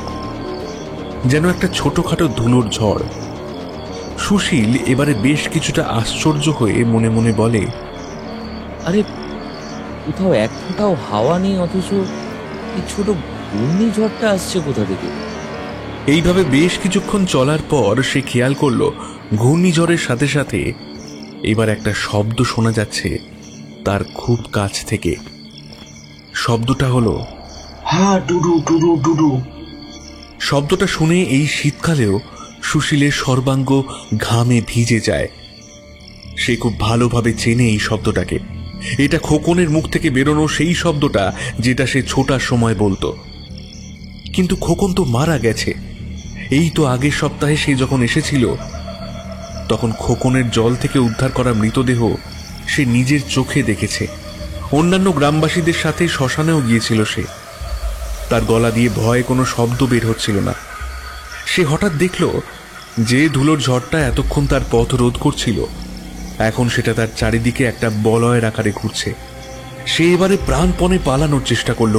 যেন একটা ছোটখাটো ধুলোর ঝড়। সুশীল এবারে বেশ কিছুটা আশ্চর্য হয়ে মনে মনে বলে, আরে কোথাও এক ফোঁটাও হাওয়া নেই, অথচ এই ছোট ঘূর্ণিঝড়টা আসছে কোথা থেকে? এইভাবে বেশ কিছুক্ষণ চলার পর সে খেয়াল করল ঘূর্ণিঝড়ের সাথে সাথে এবার একটা শব্দ শোনা যাচ্ছে তার খুব কাছ থেকে। শব্দটা হলো হা ডুডু ডুডু ডুডু। শব্দটা শুনে এই শীতকালেও সুশীলের সর্বাঙ্গ ঘামে ভিজে যায়। সে খুব ভালোভাবে চেনে এই শব্দটাকে। এটা খোকনের মুখ থেকে বেরোনো সেই শব্দটা যেটা সে ছোটার সময় বলতো। কিন্তু খোকন তো মারা গেছে। এই তো আগের সপ্তাহে সে যখন এসেছিল, তখন খোকনের জল থেকে উদ্ধার করা মৃতদেহ সে নিজের চোখে দেখেছে। অন্যান্য গ্রামবাসীদের সাথে শ্মশানেও গিয়েছিল সে। তার গলা দিয়ে ভয়ে কোনো শব্দ বের হচ্ছিল না। সে হঠাৎ দেখল যে ধুলোর ঝড়টা এতক্ষণ তার পথ রোধ করছিল, এখন সেটা তার চারিদিকে একটা বলয়ের আকারে ঘুরছে। সে এবারে প্রাণপণে পালানোর চেষ্টা করলো,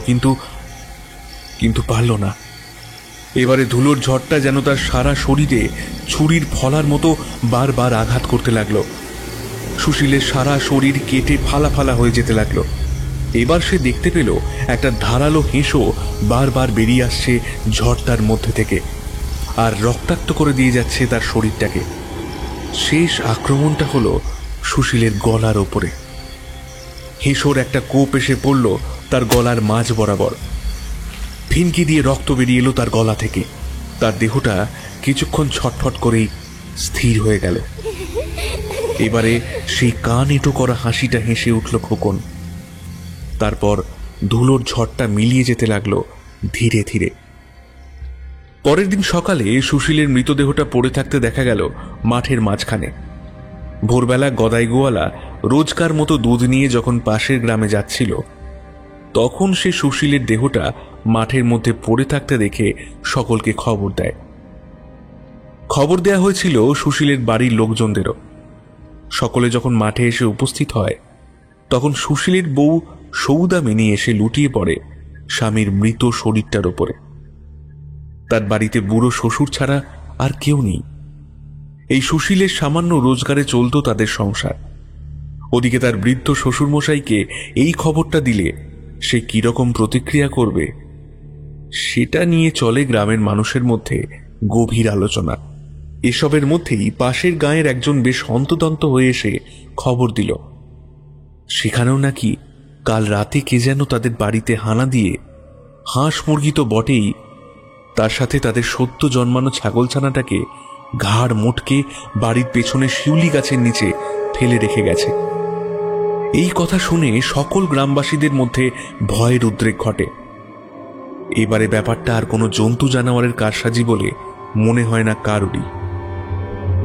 কিন্তু পারল না। এবারে ধুলোর ঝড়টা যেন তার সারা শরীরে ছুরির ফলার মতো বারবার আঘাত করতে লাগলো। সুশীলের সারা শরীর কেটে ফালা ফালা হয়ে যেতে লাগলো। এবার সে দেখতে পেল একটা ধারালো হেঁসো বারবার বেরিয়ে আসছে ঝড়টার মধ্যে থেকে, আর রক্তাক্ত করে দিয়ে যাচ্ছে তার শরীরটাকে। শেষ আক্রমণটা হলো সুশীলের গলার ওপরে। হেঁসোর একটা কোপ এসে পড়ল তার গলার মাঝ বরাবর। ফিনকি দিয়ে রক্ত বেরিয়ে এলো তার গলা থেকে। তার দেহটা কিছুক্ষণ ছটফট করেই স্থির হয়ে গেল। এবারে সেই কান এঁটো করা হাসিটা হেসে উঠল খোকন। তারপর ধুলোর ঝড়টা মিলিয়ে যেতে লাগলো ধীরে ধীরে। পরের দিন সকালে সুশীলের মৃতদেহটা পড়ে থাকতে দেখা গেল মাঠের মাঝখানে। ভোরবেলা গদাই গোয়ালা রোজকার মতো দুধ নিয়ে যখন পাশের গ্রামে যাচ্ছিল, তখন সে সুশীলের দেহটা মাঠের মধ্যে পড়ে থাকতে দেখে সকলকে খবর দেয়। খবর দেয়া হয়েছিল সুশীলের বাড়ির লোকজনদেরও। সকলে যখন মাঠে এসে উপস্থিত হয়, তখন সুশীলের বউ সৌদামিনী এসে লুটিয়ে পড়ে স্বামীর মৃত শরীরটার ওপরে। তার বাড়িতে বুড়ো শ্বশুর ছাড়া আর কেউ নেই। এই সুশীলের সামান্য রোজগারে চলত তাদের সংসার। ওদিকে তার বৃদ্ধ শ্বশুরমশাইকে এই খবরটা দিলে সে কিরকম প্রতিক্রিয়া করবে, সেটা নিয়ে চলে গ্রামের মানুষের মধ্যে গভীর আলোচনা। এসবের মধ্যেই পাশের গাঁয়ের একজন বেশ হন্তদন্ত হয়ে এসে খবর দিল, সেখানেও নাকি কাল রাতে কে যেন তাদের বাড়িতে হানা দিয়ে হাঁস মুরগি তো বটেই, তার সাথে তাদের সদ্য জন্মানো ছাগলছানাটাকে ঘাড় মোটকে বাড়ির পেছনে শিউলি গাছের নিচে ফেলে রেখে গেছে। এই কথা শুনে সকল গ্রামবাসীদের মধ্যে ভয়ের উদ্রেক ঘটে। এবারে ব্যাপারটা আর কোনো জন্তু জানোয়ারের কারসাজি বলে মনে হয় না কারুরই।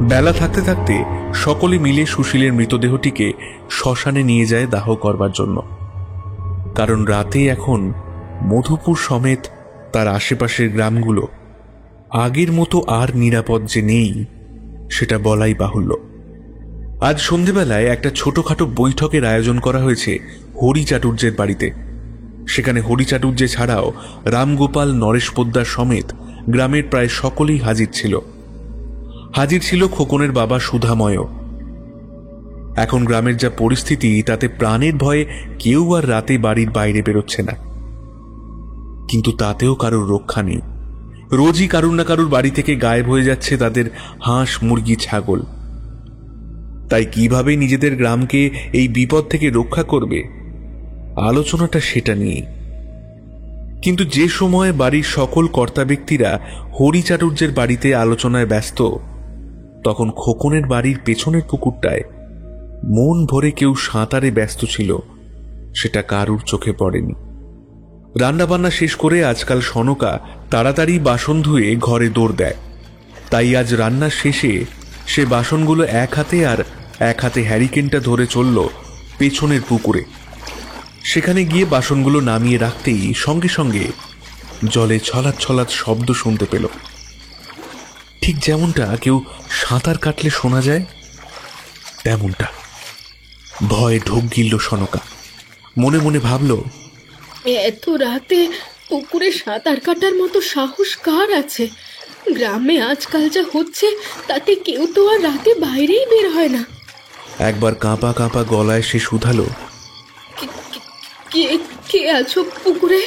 বেলা থাকতে থাকতে সকলে মিলে সুশীলের মৃতদেহটিকে শ্মশানে নিয়ে যায় দাহ করবার জন্য। কারণ রাতে এখন মধুপুর সমেত তার আশেপাশের গ্রামগুলো আগের মতো আর নিরাপদ যে নেই সেটা বলাই বাহুল্য। আজ সন্ধেবেলায় একটা ছোটখাটো বৈঠকের আয়োজন করা হয়েছে হরি চাটুর্যের বাড়িতে। সেখানে হরি চাটুর্য ছাড়াও রামগোপাল, নরেশ পোদ্দার সমেত গ্রামের প্রায় সকলেই হাজির ছিল। হাজির ছিল খোকনের বাবা সুধাময়ও। এখন গ্রামের যা পরিস্থিতি তাতে প্রাণের ভয়ে কেউ আর রাতে বাড়ির বাইরে বেরোচ্ছে না। কিন্তু তাতেও কারোর রক্ষা নেই। রোজই কারুর না কারুর বাড়ি থেকে গায়েব হয়ে যাচ্ছে তাদের হাঁস, মুরগি, ছাগল। তাই কিভাবে নিজেদের গ্রামকে এই বিপদ থেকে রক্ষা করবে, আলোচনাটা সেটা নিয়ে। কিন্তু যে সময় বাড়ির সকল কর্তা ব্যক্তিরা হরি চাটুর্যের বাড়িতে আলোচনায় ব্যস্ত, তখন খোকনের বাড়ির পেছনের পুকুরটায় মন ভরে কেউ সাঁতারে ব্যস্ত ছিল সেটা কারুর চোখে পড়েনি। রান্নাবান্না শেষ করে আজকাল সনকা তাড়াতাড়ি বাসন ধুয়ে ঘরে দৌড় দেয়। তাই আজ রান্নার শেষে সে বাসনগুলো এক হাতে আর এক হাতে হ্যারিকেনটা ধরে চলল পেছনের পুকুরে। সেখানে গিয়ে বাসনগুলো নামিয়ে রাখতেই সঙ্গে সঙ্গে জলে ছলাৎ ছলাৎ শব্দ শুনতে পেল, ঠিক যেমনটা কেউ সাঁতার কাটলে শোনা যায় তেমনটা। ভয়ে ঢোক গিলল সনকা। মনে মনে ভাবল, এত রাতে পুকুরে সাঁতার কাটার মতো সাহস কার আছে? গ্রামে আজকাল যা হচ্ছে তাতে কেউ তো আর রাতে বাইরেই বের হয় না। একবার কাঁপা কাঁপা গলায় সে শুধালো, কে আছো পুকুরে?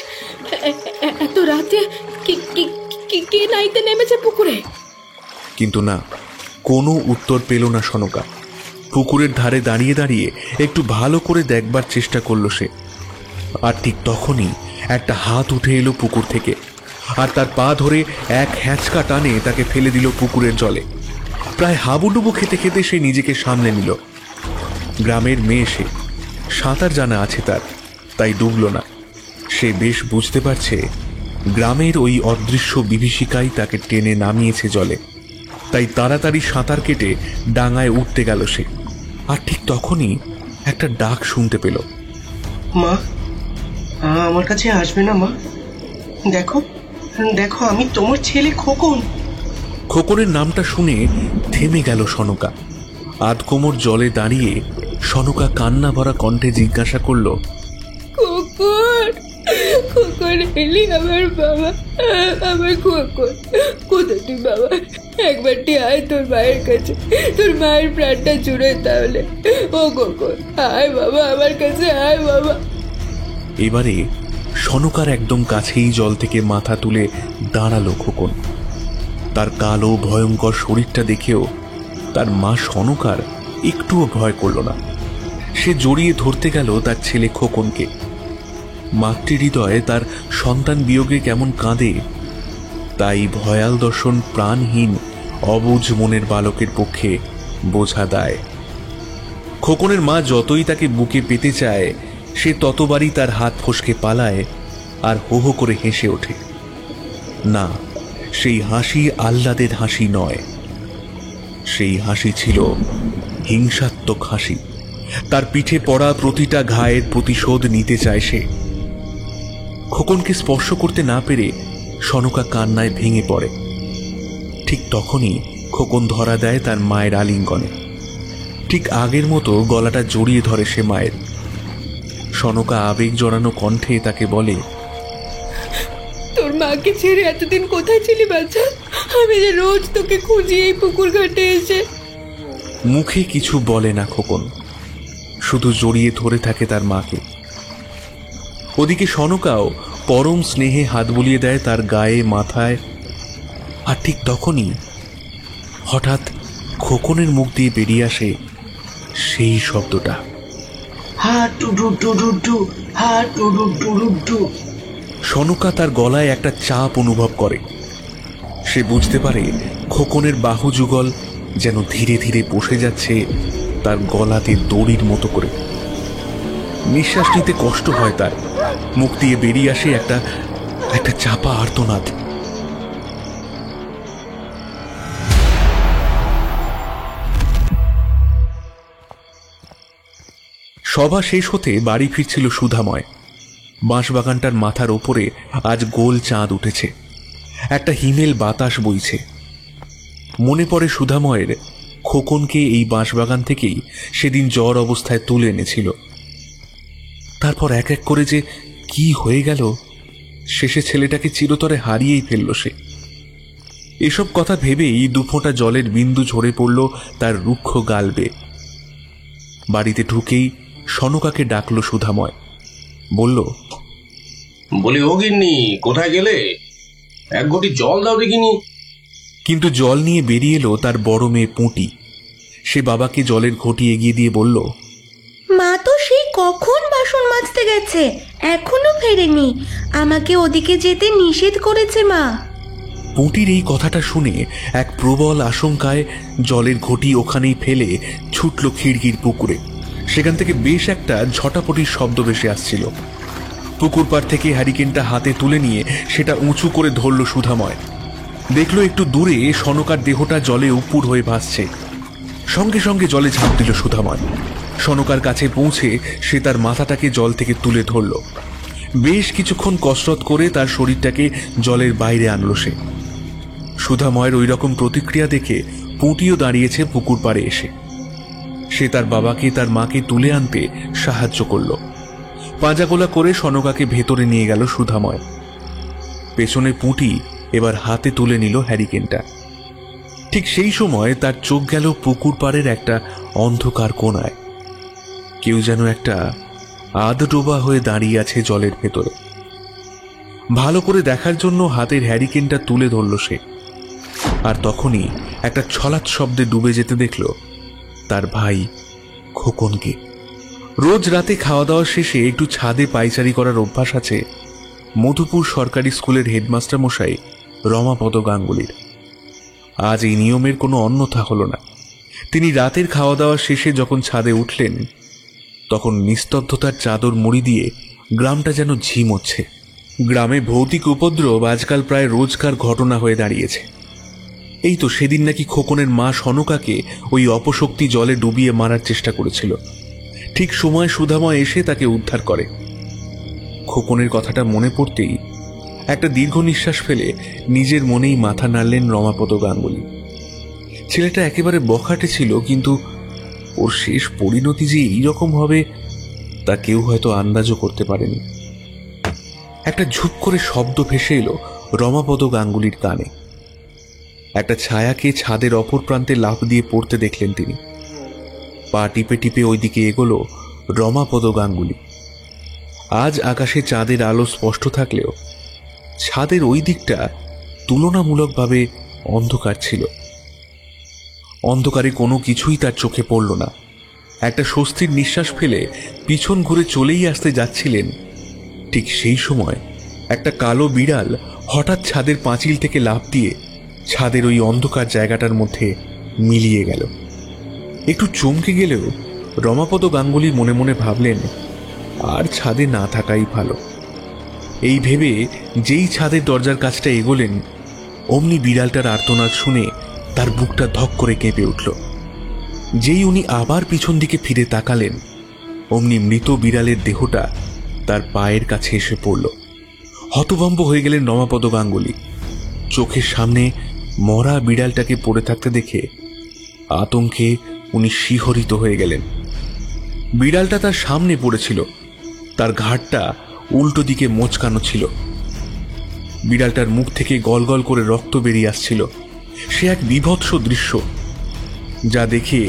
এত রাতে কে নাইতে নেমেছে পুকুরে? কিন্তু না, কোনো উত্তর পেল না সনকা। পুকুরের ধারে দাঁড়িয়ে দাঁড়িয়ে একটু ভালো করে দেখবার চেষ্টা করল সে। আর ঠিক তখনই একটা হাত উঠে এলো পুকুর থেকে, আর তার পা ধরে এক হ্যাঁচকা টানে তাকে ফেলে দিল পুকুরের জলে। প্রায় হাবুডুবু খেতে খেতে সে নিজেকে সামলে নিল। গ্রামের মেয়ে সে, সাঁতার জানা আছে তার, তাই ডুবল না। সে বেশ বুঝতে পারছে গ্রামের ওই অদৃশ্য বিভীষিকাই তাকে টেনে নামিয়েছে জলে। তাই তাড়াতাড়ি সাঁতার কেটে ডাঙায় উঠতে গেল সে। আর ঠিক তখনই একটা ডাক শুনতে পেল, মা, আমার কাছে আসবে না মা? দেখো দেখো, আমি তোমার ছেলে খোকন। খোকনের নামটা শুনে থেমে গেল সনকা। আধ কোমর জলে দাঁড়িয়ে সনকা কান্না ভরা কণ্ঠে জিজ্ঞাসা করল, খোকন, খোকন এলি আমার বাবা, আমার খোকন কোথায় তুই বাবা? একবারটি আয় তোর মায়ের কাছে, তোর মায়ের প্রাণটা জুড়ে তাহলে। ও খোকন, আয় বাবা আমার কাছে, আয় বাবা। এবারে সনকার একদম কাছেই জল থেকে মাথা তুলে দাঁড়ালো খোকন। তার কালো ভয়ঙ্কর শরীরটা দেখেও তার মা সনকার একটুও ভয় করল না। সে জড়িয়ে ধরতে গেল তার ছেলে খোকনকে। মাতৃহৃদয়ে তার সন্তান বিয়োগে কেমন কাঁদে, তাই ভয়াল দর্শন প্রাণহীন অবুঝ মনের বালকের পক্ষে বোঝা দায়। খোকনের মা যতই তাকে বুকে পেতে চায়, সে ততবারই তার হাত ফসকে পালায় আর হো হো করে হেসে ওঠে। না, সেই হাসি আহ্লাদের হাসি নয়, সেই হাসি ছিল হিংসাত্মক হাসি। তার পিঠে পড়া প্রতিটা ঘায়ের প্রতিশোধ নিতে চায় সে। খোকনকে স্পর্শ করতে না পেরে সনকা কান্নায় ভেঙে পড়ে। ঠিক তখনই খোকন ধরা দেয় তার মায়ের আলিঙ্গনে। ঠিক আগের মতো গলাটা জড়িয়ে ধরে সে মায়ের। সনকা আবেগ জড়ানো কণ্ঠে তাকে বলে, তোর মাকে ছেড়ে এতদিন কোথায় ছিলি বাচ্চা? আমি যে রোজ তোকে খুঁজি এই পুকুর ঘাটে এসে। মুখে কিছু বলে না খোকন, শুধু জড়িয়ে ধরে থাকে তার মাকে। ওদিকে সনকাও পরম স্নেহে হাত বুলিয়ে দেয় তার গায়ে, মাথায়। আর ঠিক তখনই হঠাৎ খোকনের মুখ দিয়ে বেরিয়ে আসে সেই শব্দটা, হা টুডু টুডু টু, হা টুডু টুডু টু। সনকা তার গলায় একটা চাপ অনুভব করে। সে বুঝতে পারে খোকনের বাহু যুগল যেন ধীরে ধীরে বসে যাচ্ছে তার গলাতে দড়ির মতো করে। নিঃশ্বাস নিতে কষ্ট হয় তার। মুখ দিয়ে বেরিয়ে আসে একটা চাপা আর্তনাদ। সভা শেষ হতে বাড়ি ফিরছিল সুধাময়। বাঁশবাগানটার মাথার ওপরে আজ গোল চাঁদ উঠেছে, একটা হিমেল বাতাস বইছে। মনে পড়ে সুধাময়ের খোকনকে এই বাঁশবাগান থেকেই সেদিন জ্বর অবস্থায় তুলে এনেছিল। তারপর এক এক করে যে কি হয়ে গেল, শেষে ছেলেটাকে চিরতরে হারিয়েই ফেলল সে। এসব কথা ভেবেই দুফোঁটা জলের বিন্দু ঝরে পড়ল তার রুক্ষ গাল বেয়ে। বাড়িতে ঢুকেই সনকাকে ডাকল সুধাময়। বলল, বলি ও গিন্নি, কোথায় গেলে? এক ঘটি জল দাও দেখিনি। কিন্তু জল নিয়ে বেরিয়ে এলো তার বড় মেয়ে পুঁটি। সে বাবাকে জলের ঘটি এগিয়ে দিয়ে বলল, মা তো সেই কখন বাসন মাজতে গেছে, এখনো ফেরেনি। আমাকে ওদিকে যেতে নিষেধ করেছে মা। পুঁটির এই কথাটা শুনে এক প্রবল আশঙ্কায় জলের ঘটি ওখানেই ফেলে ছুটল খিড়কির পুকুরে। সেখান থেকে বেশ একটা ঝটাপটির শব্দ ভেসে আসছিল। পুকুর পাড় থেকে হ্যারিকেনটা হাতে তুলে নিয়ে সেটা উঁচু করে ধরল সুধাময়। দেখলো একটু দূরে সনকার দেহটা জলে উপুর হয়ে ভাসছে। সঙ্গে সঙ্গে জলে ঝাঁপ দিল সুধাময়। সনকার কাছে পৌঁছে সে তার মাথাটাকে জল থেকে তুলে ধরল। বেশ কিছুক্ষণ কসরত করে তার শরীরটাকে জলের বাইরে আনলো সে। সুধাময়ের ওই রকম প্রতিক্রিয়া দেখে পুঁটিও দাঁড়িয়েছে পুকুর পাড়ে এসে। সে তার বাবাকে তার মাকে তুলে আনতে সাহায্য করল। পাঁজাগোলা করে সনকাকে ভেতরে নিয়ে গেল সুধাময়। পেছনে পুঁটি এবার হাতে তুলে নিল হ্যারিকেনটা। ঠিক সেই সময় তার চোখ গেল পুকুর পাড়ের একটা অন্ধকার কোণায়। কেউ যেন একটা আধডোবা হয়ে দাঁড়িয়ে আছে জলের ভেতরে। ভালো করে দেখার জন্য হাতের হ্যারিকেনটা তুলে ধরল সে। আর তখনই একটা ছলাৎ শব্দে ডুবে যেতে দেখল তার ভাই খোকনকে। রোজ রাতে খাওয়া দাওয়া শেষে একটু ছাদে পায়চারি করার অভ্যাস আছে মধুপুর সরকারি স্কুলের হেডমাস্টার মশাই রমাপদ গাঙ্গুলির। আজ এই নিয়মের কোনো অন্যথা হল না। তিনি রাতের খাওয়া দাওয়া শেষে যখন ছাদে উঠলেন, তখন নিস্তব্ধতার চাদর মুড়ি দিয়ে গ্রামটা যেন ঝিমোচ্ছে। গ্রামে ভৌতিক উপদ্রব আজকাল প্রায় রোজকার ঘটনা হয়ে দাঁড়িয়েছে। এই তো সেদিন নাকি খোকনের মা সনকাকে ওই অপশক্তি জলে ডুবিয়ে মারার চেষ্টা করেছিল। ঠিক সময় সুধাময় এসে তাকে উদ্ধার করে। খোকনের কথাটা মনে পড়তেই একটা দীর্ঘ নিঃশ্বাস ফেলে নিজের মনেই মাথা নাড়লেন রমাপদ গাঙ্গুলি। ছেলেটা একেবারে বখাটে ছিল, কিন্তু ওর শেষ পরিণতি যে এইরকম হবে তা কেউ হয়তো আন্দাজও করতে পারেনি। একটা ঝুপ করে শব্দ ভেসে এলো রমাপদ গাঙ্গুলির কানে। একটা ছায়াকে ছাদের অপর প্রান্তে লাফ দিয়ে পড়তে দেখলেন তিনি। পা টিপে টিপে ওইদিকে এগোলো রমাপদ গাঙ্গুলি। আজ আকাশে চাঁদের আলো স্পষ্ট থাকলেও ছাদের ওই দিকটা তুলনামূলকভাবে অন্ধকার ছিল। অন্ধকারে কোনো কিছুই তার চোখে পড়ল না। একটা স্বস্তির নিঃশ্বাস ফেলে পিছন ঘুরে চলেই আসতে যাচ্ছিলেন, ঠিক সেই সময় একটা কালো বিড়াল হঠাৎ ছাদের পাঁচিল থেকে লাফ দিয়ে ছাদের ওই অন্ধকার জায়গাটার মধ্যে মিলিয়ে গেল। একটু চমকে গেলেও রমাপদ গাঙ্গুলি মনে মনে ভাবলেন, আর ছাদে না থাকাই ভালো। এই ভেবে যেই ছাদের দরজার কাছটা এগোলেন, অমনি বিড়ালটার আর্তনাদ শুনে তার বুকটা ধক করে কেঁপে উঠল। যেই উনি আবার পিছন দিকে ফিরে তাকালেন, অমনি মৃত বিড়ালের দেহটা তার পায়ের কাছে এসে পড়ল। হতভম্ব হয়ে গেলেন রমাপদ গাঙ্গুলি। চোখের সামনে মরা বিড়ালটাকে পড়ে থাকতে দেখে আতঙ্কে উনি শিহরিত হয়ে গেলেন। বিড়ালটা তার সামনে পড়েছিল, তার ঘাড়টা উল্টো দিকে মোচকানো ছিল। বিড়ালটার মুখ থেকে গলগল করে রক্ত বেরিয়ে আসছিল। সে এক বীভৎস দৃশ্য, যা দেখে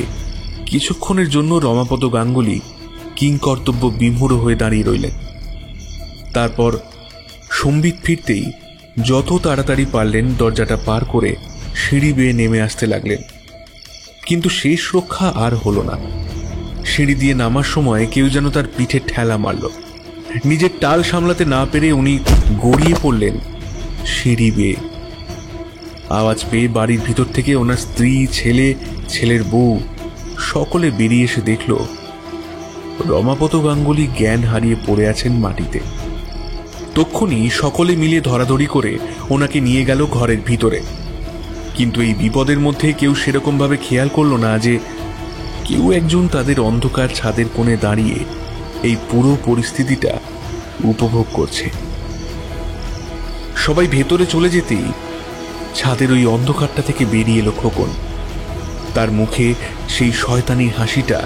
কিছুক্ষণের জন্য রমাপদ গাঙ্গুলি কিংকর্তব্য বিমূঢ় হয়ে দাঁড়িয়ে রইলেন। তারপর সম্বিত ফিরতেই যত তাড়াতাড়ি পারলেন দরজাটা পার করে সিঁড়ি বেয়ে নেমে আসতে লাগলেন। কিন্তু শেষ রক্ষা আর হলো না। সিঁড়ি দিয়ে নামার সময় কেউ যেন তার পিঠে ঠেলা মারল। নিজের টাল সামলাতে না পেরে উনি গড়িয়ে পড়লেন সিঁড়ি বেয়ে। আওয়াজ পেয়ে বাড়ির ভিতর থেকে ওনার স্ত্রী, ছেলে, ছেলের বউ সকলে বেরিয়ে এসে দেখল রমাপত গাঙ্গুলি জ্ঞান হারিয়ে পড়ে আছেন মাটিতে। তক্ষুনি সকলে মিলে ধরাধরি করে ওনাকে নিয়ে গেল ঘরের ভিতরে। কিন্তু এই বিপদের মধ্যে কেউ সেরকম ভাবে খেয়াল করল না যে কেউ একজন তাদের অন্ধকার ছাদের কোণে দাঁড়িয়ে এই পুরো পরিস্থিতিটা উপভোগ করছে। সবাই ভেতরে চলে যেতেই ছাদের ওই অন্ধকারটা থেকে বেরিয়ে এলো খোকন। তার মুখে সেই শয়তানি হাসিটা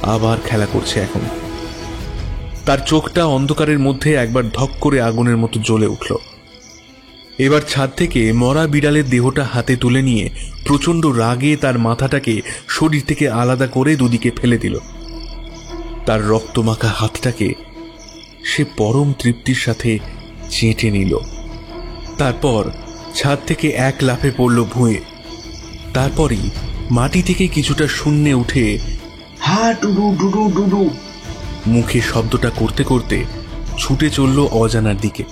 আবার খেলা করছে এখন। তার চোখটা অন্ধকারের মধ্যে একবার ধক করে আগুনের মতো জ্বলে উঠল। এবার ছাদ থেকে মরা বিড়ালের দেহটা হাতে তুলে নিয়ে প্রচন্ড রাগে তার মাথাটাকে শরীর থেকে আলাদা করে দুদিকে ফেলে দিল। তার রক্তমাখা হাতটাকে সে পরম তৃপ্তির সাথে চেটে নিল। তারপর ছাদ থেকে এক লাফে পড়ল ভুঁয়ে। তারপরই মাটি থেকে কিছুটা শূন্যে উঠে হা ডুডু ডুডু ডুডু মুখে শব্দটা করতে করতে ছুটে চলল অজানার দিকে।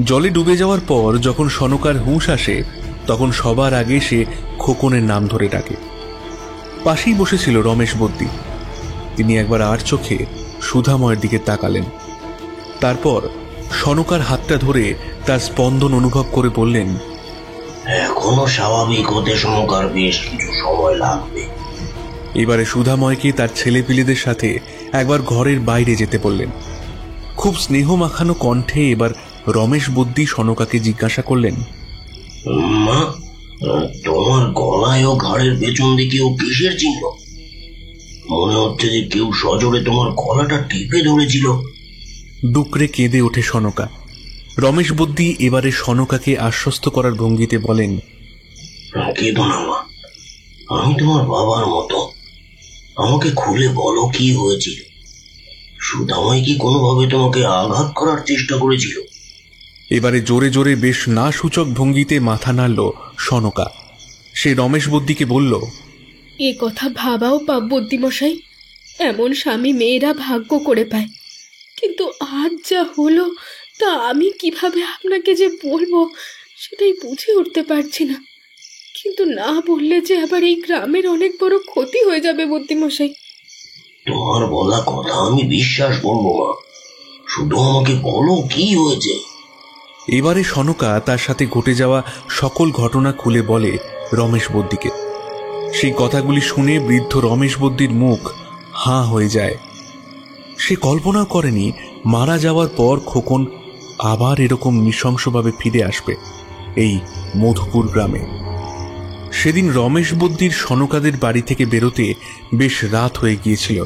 জলে ডুবে যাওয়ার পর যখন সনকার হুঁশ আসে তখন সবার আগে সে খোকনের নাম ধরে ডাকে। পাশেই বসেছিল রমেশ বদ্দি। তিনি একবার আর চোখে সুধাময়ের দিকে তাকালেন। তারপর সনকার হাতটা ধরে তার স্পন্দন অনুভব করে বললেন, এখনো স্বাভাবিক হতে সনকার বেশ কিছু সময় লাগবে। এবারে সুধাময়কে তার ছেলেপিলেদের সাথে একবার ঘরের বাইরে যেতে বললেন। খুব স্নেহ মাখানো কণ্ঠে এবার রমেশ বদ্দি সনকাকে জিজ্ঞাসা করলেন, মা, তোমার গলায় ও ঘাড়ের পেছন দিকেও কিসের চিহ্ন? মনে হচ্ছে যে কেউ সজোরে তোমার গলাটা টিপে ধরেছিল। ডুকরে কেঁদে ওঠে সনকা। রমেশ বদ্দি এবারে সনকাকে আশ্বস্ত করার ভঙ্গিতে বলেন, কেঁদো না মা, আমি তোমার বাবার মতো। আমাকে খুলে বলো কি হয়েছিল। সুধাময় কি কোনোভাবে তোমাকে আঘাত করার চেষ্টা করেছিল? এবারে জোরে জোরে বেশ না সূচক ভঙ্গিতে মাথা নাড়ল সনকা। সে রমেশ বদ্দিকে বলল, এ কথা ভাবাও পাপ বদ্যিমশাই, এমন স্বামী মেয়েরা ভাগ্য করে পায়। কিন্তু আজ যা হলো তা আমি কিভাবে আপনাকে যে বলবো সেটাই বুঝে উঠতে পারছি না। কিন্তু না বললে যে আবার এই গ্রামের অনেক বড় ক্ষতি হয়ে যাবে বদ্যিমশাই। তোমার বলা কথা আমি বিশ্বাস করবো মা, শুধু আমাকে বলো কি হয়েছে। এবারে সনকা তার সাথে ঘটে যাওয়া সকল ঘটনা খুলে বলে রমেশ বদ্দিকে। সেই কথাগুলি শুনে বৃদ্ধ রমেশ বদ্দির মুখ হাঁ হয়ে যায়। সে কল্পনাও করেনি মারা যাওয়ার পর খোকন আবার এরকম নৃশংসভাবে ফিরে আসবে এই মধুপুর গ্রামে। সেদিন রমেশ বদ্দির সনকাদের বাড়ি থেকে বেরোতে বেশ রাত হয়ে গিয়েছিল।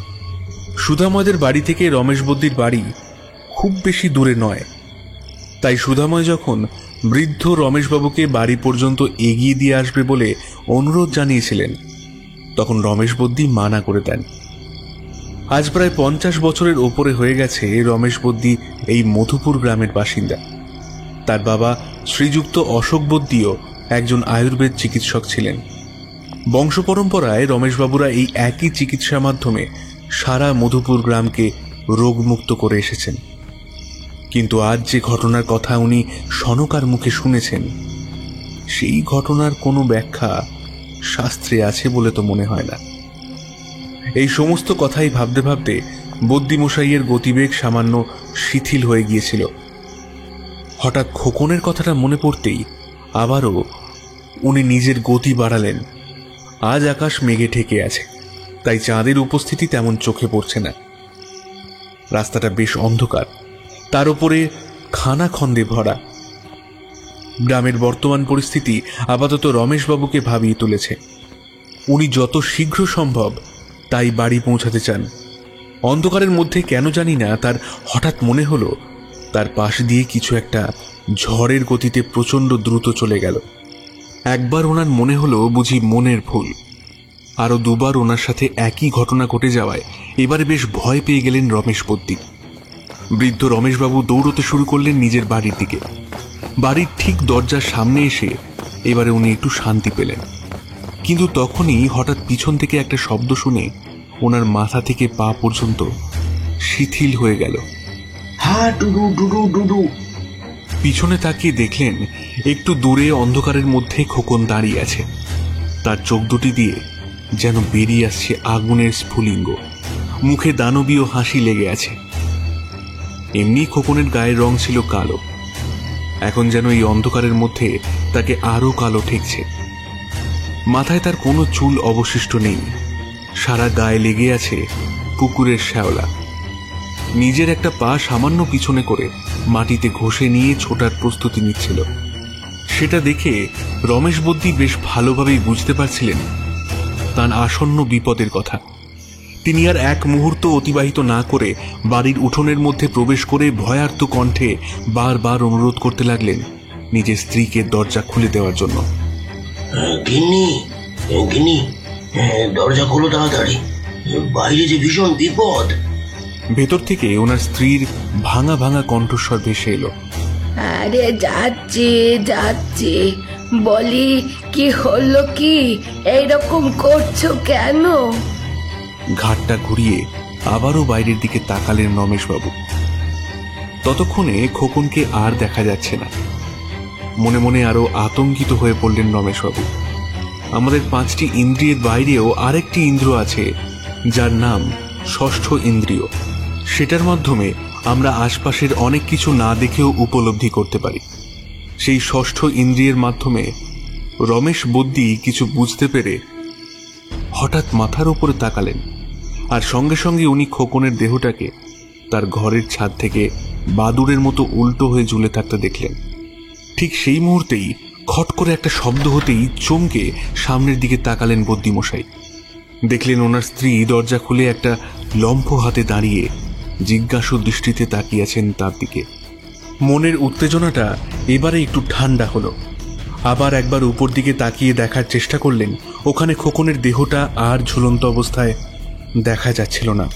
সুধাময়দের বাড়ি থেকে রমেশ বদ্দির বাড়ি খুব বেশি দূরে নয়। তাই সুধাময় যখন বৃদ্ধ রমেশবাবুকে বাড়ি পর্যন্ত এগিয়ে দিয়ে আসবে বলে অনুরোধ জানিয়েছিলেন তখন রমেশ বদ্দি মানা করে দেন। আজ প্রায় 50 বছরের ওপরে হয়ে গেছে রমেশ বদ্দি এই মধুপুর গ্রামের বাসিন্দা। তার বাবা শ্রীযুক্ত অশোক বদ্দিও একজন আয়ুর্বেদ চিকিৎসক ছিলেন। বংশ পরম্পরায় রমেশবাবুরা এই একই চিকিৎসার মাধ্যমে সারা মধুপুর গ্রামকে রোগমুক্ত করে এসেছেন। কিন্তু আজ যে ঘটনার কথা উনি সনকার মুখে শুনেছেন সেই ঘটনার কোনো ব্যাখ্যা শাস্ত্রে আছে বলে তো মনে হয় না। এই সমস্ত কথাই ভাবতে ভাবতে বদ্যিমশাইয়ের গতিবেগ সামান্য শিথিল হয়ে গিয়েছিল। হঠাৎ খোকনের কথাটা মনে পড়তেই আবারও উনি নিজের গতি বাড়ালেন। আজ আকাশ মেঘে ঢেকে আছে, তাই চাঁদের উপস্থিতি তেমন চোখে পড়ছে না। রাস্তাটা বেশ অন্ধকার, তার উপরে খানাখন্দে ভরা। গ্রামের বর্তমান পরিস্থিতি আপাতত রমেশবাবুকে ভাবিয়ে তুলেছে। উনি যত শীঘ্র সম্ভব তাই বাড়ি পৌঁছাতে চান। অন্ধকারের মধ্যে কেন জানি না তার হঠাৎ মনে হলো তার পাশ দিয়ে কিছু একটা ঝড়ের গতিতে প্রচণ্ড দ্রুত চলে গেল। একবার ওনার মনে হলো বুঝি মনের ভুল। আরও দুবার ওনার সাথে একই ঘটনা ঘটে যাওয়ায় এবারে বেশ ভয় পেয়ে গেলেন রমেশ বদ্দি। বৃদ্ধ রমেশবাবু দৌড়তে শুরু করলেন নিজের বাড়ির দিকে। বাড়ির ঠিক দরজার সামনে এসে এবারে উনি একটু শান্তি পেলেন। কিন্তু তখনই হঠাৎ পিছন থেকে একটা শব্দ শুনে ওনার মাথা থেকে পা পর্যন্ত শিথিল হয়ে গেল। হা ডুডু ডুডু ডুডু। পিছনে তাকিয়ে দেখলেন একটু দূরে অন্ধকারের মধ্যে খোকন দাঁড়িয়ে আছে। তার চোখ দুটি দিয়ে যেন বেরিয়ে আসছে আগুনের স্ফুলিঙ্গ। মুখে দানবীয় হাসি লেগে আছে। এমনি খোকনের গায়ের রং ছিল কালো, এখন যেন এই অন্ধকারের মধ্যে তাকে আরো কালো ঠেকছে। মাথায় তার কোনো চুল অবশিষ্ট নেই, সারা গায়ে লেগে আছে কুকুরের শ্যাওলা। নিজের একটা পা সামান্য পিছনে করে মাটিতে ঘষে নিয়ে ছোটার প্রস্তুতি নিচ্ছিল। সেটা দেখে রমেশ বদ্যি বেশ ভালোভাবেই বুঝতে পারছিলেন তার আসন্ন বিপদের কথা। তিনি আর এক মুহূর্ত অতিবাহিত না করে বাড়ির উঠোনের মধ্যে প্রবেশ করে ভয়ার্ত কণ্ঠে বারবার অনুরোধ করতে লাগলেন নিজের স্ত্রীকে দরজা খুলে দেওয়ার জন্য। গিন্নি, গিন্নি, দরজা খোলো তাড়াতাড়ি, বাইরে যে ভীষণ বিপদ। ভেতর থেকে ওনার স্ত্রীর ভাঙা ভাঙা কণ্ঠস্বর ভেসে এলো। আরে যাচ্ছি যাচ্ছি, বলি কি হলো, কি এইরকম করছো কেন? ঘাটটা ঘুরিয়ে আবারও বাইরের দিকে তাকালেন রমেশবাবু। ততক্ষণে খোকনকে আর দেখা যাচ্ছে না। মনে মনে আরো আতঙ্কিত হয়ে পড়লেন রমেশবাবু। আমাদের 5টি ইন্দ্রিয়ের বাইরেও আরেকটি ইন্দ্র আছে, যার নাম ষষ্ঠ ইন্দ্রিয়। সেটার মাধ্যমে আমরা আশপাশের অনেক কিছু না দেখেও উপলব্ধি করতে পারি। সেই ষষ্ঠ ইন্দ্রিয়ের মাধ্যমে রমেশ বদ্যি কিছু বুঝতে পেরে হঠাৎ মাথার উপরে তাকালেন, আর সঙ্গে সঙ্গে উনি খোকনের দেহটাকে তার ঘরের ছাদ থেকে বাদুড়ের মতো উল্টো হয়ে ঝুলে থাকতে দেখলেন। ঠিক সেই মুহূর্তেই খট করে একটা শব্দ হতেই চমকে সামনের দিকে তাকালেন বদ্যিমশাই। দেখলেন ওনার স্ত্রী দরজা খুলে একটা লম্ফ হাতে দাঁড়িয়ে জিজ্ঞাসু দৃষ্টিতে তাকিয়েছেন তার দিকে। মনের উত্তেজনাটা এবারে একটু ঠান্ডা হলো। আবার একবার উপর দিকে তাকিয়ে দেখার চেষ্টা করলেন, ওখানে খোকনের দেহটা আর ঝুলন্ত অবস্থায় দেখা যাচ্ছিল না।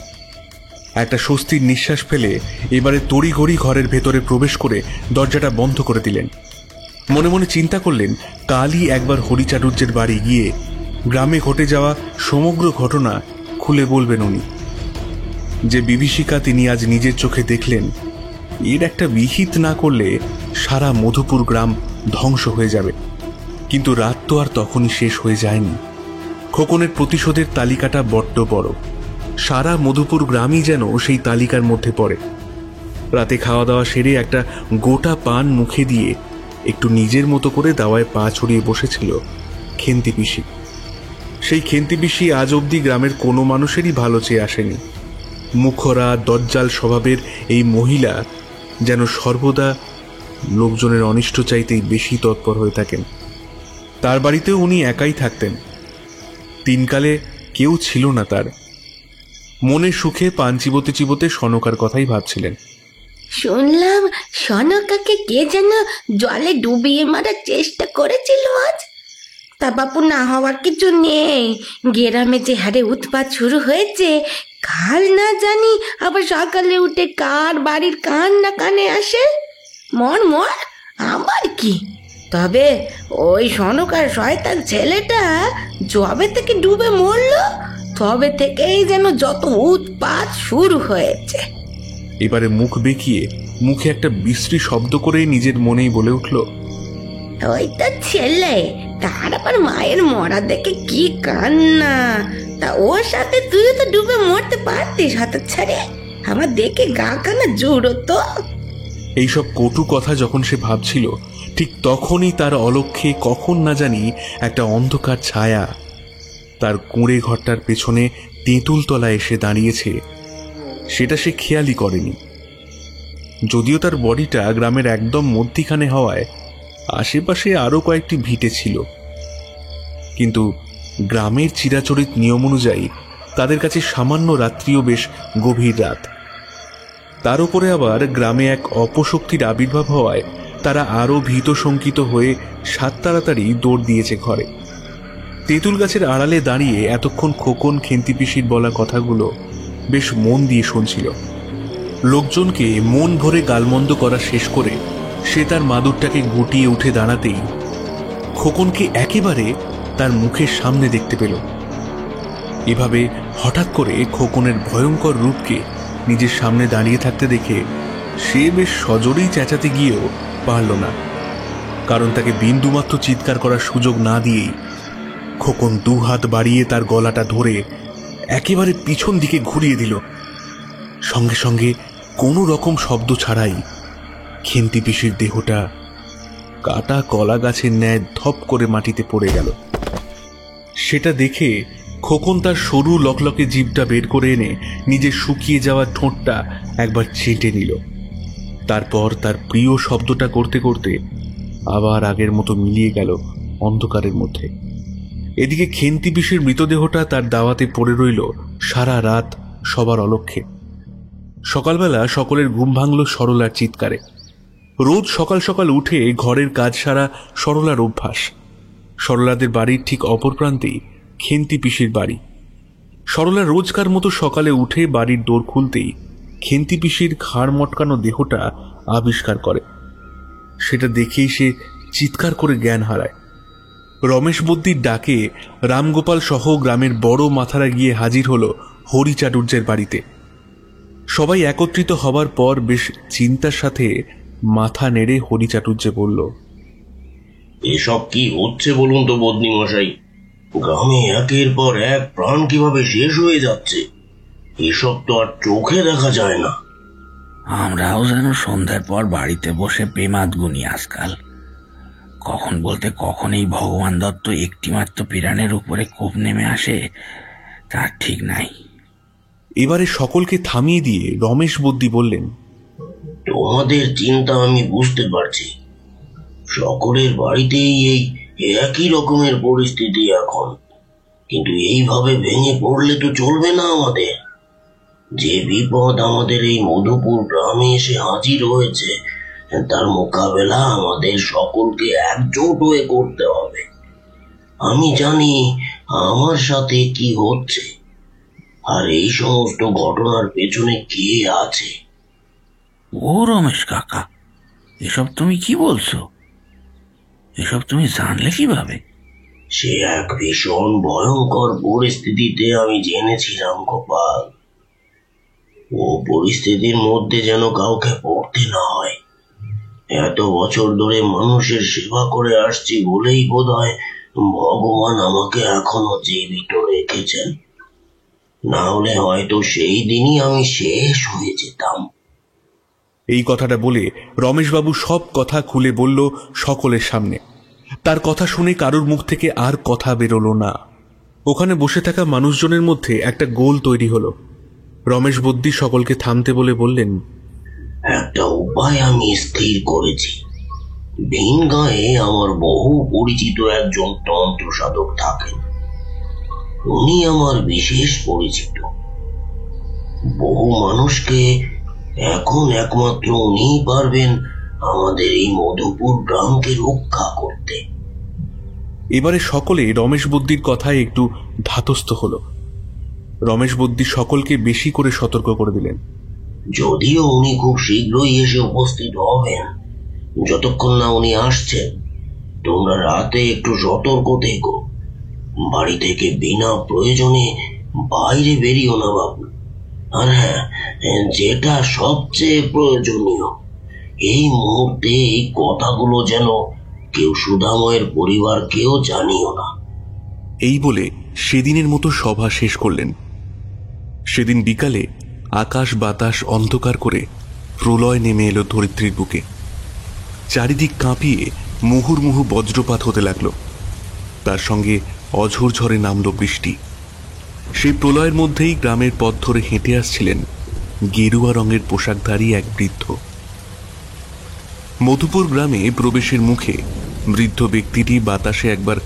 একটা স্বস্তির নিঃশ্বাস ফেলে এবারে তড়িঘড়ি ঘরের ভেতরে প্রবেশ করে দরজাটা বন্ধ করে দিলেন। মনে মনে চিন্তা করলেন কালই একবার হরিচাটুর্যের বাড়ি গিয়ে গ্রামে ঘটে যাওয়া সমগ্র ঘটনা খুলে বলবেন উনি। যে বিভীষিকা তিনি আজ নিজের চোখে দেখলেন, এর একটা বিহিত না করলে সারা মধুপুর গ্রাম ধ্বংস হয়ে যাবে। কিন্তু রাত তো আর তখনই শেষ হয়ে যায়নি। খোকনের প্রতিশোধের তালিকাটা বড্ড বড়। সারা মধুপুর গ্রামই যেন সেই তালিকার মধ্যে পড়ে। রাতে খাওয়া দাওয়া সেরে একটা গোটা পান মুখে দিয়ে একটু নিজের মতো করে দাওয়ায় পা ছড়িয়ে বসেছিল খেন্তি পিসি। সেই খেন্তি পিসি আজ অবধি গ্রামের কোনো মানুষেরই ভালো চেয়ে আসেনি। মুখরা দজ্জাল স্বভাবের এই মহিলা যেন সর্বদা লোকজনের অনিষ্ট চাইতেই বেশি তৎপর হয়ে থাকেন। তার বাড়িতেও উনি একাই থাকতেন। তিনকালে কেউ ছিল না তার। মনে সুখে পান চিবোতে চিবোতে সনকার কথাই ভাবছিলেন। শুনলাম সনকাকে কে যেন জলে ডুবিয়ে মারার চেষ্টা করেছিল আজ। তা বাপু, না হওয়ার কিছু নেই। গ্রামে যে হারে উৎপাত শুরু হয়েছে, কাল না জানি আবার সকালে উঠে কার বাড়ির কান না কানে আসে। মর মর আবার কি। তবে ওই সনকার শয়তান ছেলেটা যবে থেকে ডুবে মরলো, তবে থেকেই যেন যত উৎপাত শুরু হয়েছে। এবারে মুখ বেঁকিয়ে মুখে একটা বিশ্রী শব্দ করে নিজের মনেই বলে উঠল, ওই তো ছেলে, তার আবার মায়ের মরা দেখে কি কান্না। তা ওর সাথে তুইও তো ডুবে মরতে পারতিস, হাত ছাড়ে। আমার দেখে গা কানা জুড়ো তো। এইসব কটু কথা যখন সে ভাবছিল, ঠিক তখনই তার অলক্ষ্যে কখন না জানি একটা অন্ধকার ছায়া তার কুঁড়ে ঘরটার পেছনে তেঁতুল তলায় এসে দাঁড়িয়েছে। সেটা সে খেয়ালই করেনি। যদিও তার বডিটা গ্রামের একদম মধ্যিখানে হওয়ায় আশেপাশে আরো কয়েকটি ভিটে ছিল, কিন্তু গ্রামের চিরাচরিত নিয়ম অনুযায়ী তাদের কাছে সামান্য রাত্রিও বেশ গভীর রাত। তার উপরে আবার গ্রামে এক অপশক্তির আবির্ভাব হওয়ায় তারা আরো ভীত শঙ্কিত হয়ে সাত তাড়াতাড়ি দৌড় দিয়েছে ঘরে। তেঁতুল গাছের আড়ালে দাঁড়িয়ে এতক্ষণ খোকন খেন্তি পিসির বলা কথাগুলো বেশ মন দিয়ে শুনছিল। লোকজনকে মন ভরে গালমন্দ করা শেষ করে সে তার মাদুরটাকে গুটিয়ে উঠে দাঁড়াতেই খোকনকে একেবারে তার মুখের সামনে দেখতে পেল। এভাবে হঠাৎ করে খোকনের ভয়ঙ্কর রূপকে নিজের সামনে দাঁড়িয়ে থাকতে দেখে সে বেশ সজোরেই চেঁচাতে গিয়েও পারল না, কারণ তাকে বিন্দুমাত্র চিৎকার করার সুযোগ না দিয়েই খোকন 2 হাত বাড়িয়ে তার গলাটা ধরে একেবারে পিছন দিকে ঘুরিয়ে দিল। সঙ্গে সঙ্গে কোনো রকম শব্দ ছাড়াই খেন্তি পিসির দেহটা কাটা কলা গাছের ন্যায় ধপ করে মাটিতে পড়ে গেল। সেটা দেখে খোকন তার সরু লকলকে জিভটা বের করে এনে নিজের শুকিয়ে যাওয়া ঠোঁটটা একবার চেটে নিল। তারপর তার প্রিয় শব্দটা করতে করতে আবার আগের মতো মিলিয়ে গেল অন্ধকারের মধ্যে। এদিকে খেন্তি পিসির মৃতদেহটা তার দাওয়াতে পড়ে রইল সারা রাত সবার অলক্ষ্যে। সকালবেলা সকলের ঘুম ভাঙল সরলার চিৎকারে। রোজ সকাল সকাল উঠে ঘরের কাজ সারা সরলার অভ্যাস। সরলাদের বাড়ির ঠিক অপর প্রান্তেই খেন্তি পিসির বাড়ি। সরলা রোজকার মতো সকালে উঠে বাড়ির দোর খুলতেই খেন্তি পিসির ঘাড় মটকানো দেহটা আবিষ্কার করে। সেটা দেখেই সে চিৎকার করে জ্ঞান হারায়। রমেশ বদ্দির ডাকে রামগোপাল সহ গ্রামের বড় মাথারা গিয়ে হাজির হল হরি চাটুর্যের বাড়িতে। সবাই একত্রিত হবার পর বেশ চিন্তার সাথে মাথা নেড়ে হরি চাটুর্য বলল, এসব কি হচ্ছে বলুন তো বদ্নি মশাই? গ্রামে একের পর এক প্রাণ কিভাবে শেষ হয়ে যাচ্ছে, এসব তো আর চোখে দেখা যায় না। আমরাও যেন সন্ধ্যার পর বাড়িতে বসে পেমাদ গুনি আজকাল। কখন বলতে কখন এই ভগবান দত্ত একটিমাত্র প্রাণের উপরে কোপ নেমে আসে তার ঠিক নাই। এবারে সকলকে থামিয়ে দিয়ে রমেশ বদ্দি বললেন, তোমাদের চিন্তা আমি বুঝতে পারছি। সকলের বাড়িতেই এই একই রকমের পরিস্থিতি এখন, কিন্তু এইভাবে ভেঙে পড়লে তো চলবে না আমাদের। যে বিপদ আমাদের এই মধুপুর গ্রামে এসে হাজির হয়েছে তার মোকাবেলা আমাদের সকলকে একজোট হয়ে করতে হবে। আমি জানি আমার সাথে কি হচ্ছে, আর এই সমস্ত ঘটনার পেছনে কে আছে। ও রমেশ কাকা, এসব তুমি কি বলছো? এসব তুমি জানলে কিভাবে? সে এক ভীষণ ভয়ঙ্কর পরিস্থিতিতে আমি জেনেছিলাম গোপাল। ও পরিস্থিতির মধ্যে যেন কাউকে পড়তে না হয়। এত বছর ধরে মানুষের সেবা করে আসছি বলেই বোধহয় ভগবান আমাকে এখনো জীবিত রেখেছেন, না হলে হয়তো সেই দিনই আমি শেষ হয়ে যেতাম। এই কথাটা বলে রমেশবাবু সব কথা খুলে বলল সকলের সামনে। তার কথা শুনে কারোর মুখ থেকে আর কথা বেরোলো না। ওখানে বসে থাকা মানুষজনের মধ্যে একটা গোল তৈরি হলো। রমেশ বদ্দি সকলকে থামতে বলে বললেন, একটা উপায় আমি স্থির করেছি। ভিন গাঁয়ে আমার বহু পরিচিত একজন তন্ত্র সাধক থাকেন। উনি আমার বিশেষ পরিচিত। বহু মানুষকে এখন একমাত্র উনিই পারবেন আমাদের এই মধুপুর গ্রামকে রক্ষা করতে। এবারে সকলে রমেশ বদ্দির কথায় একটু ধাতস্থ হলো। রমেশ বদ্দি সকলকে বেশি করে সতর্ক করে দিলেন, যদিও উনি খুব শীঘ্রই এসে উপস্থিত হবেন, যতক্ষণ না উনি আসছেন তোমরা রাতে একটু সতর্ক থেকো। বাড়ি থেকে বিনা প্রয়োজনে বাইরে বেরিও না বাবু। আর হ্যাঁ, যেটা সবচেয়ে প্রয়োজনীয়, এই মুহূর্তে এই কথাগুলো যেন কেউ সুধাময়ের পরিবার কেউ জানিও না। এই বলে সেদিনের মতো সভা শেষ করলেন। সেদিন বিকালে আকাশ বাতাস অন্ধকার করে প্রলয় নেমে এলো ধরিত্রীর বুকে। চারিদিক কাঁপিয়ে মুহুর্মুহু বজ্রপাত হতে লাগলো। তার সঙ্গে অঝোর ঝড়ে নামল বৃষ্টি। সেই প্রলয়ের মধ্যেই গ্রামের পথ ধরে হেঁটে আসছিলেন গেরুয়া রঙের পোশাকধারী এক বৃদ্ধ। মধুপুর গ্রামে প্রবেশের মুখে বৃদ্ধ ব্যক্তিটি বাতাসে একবার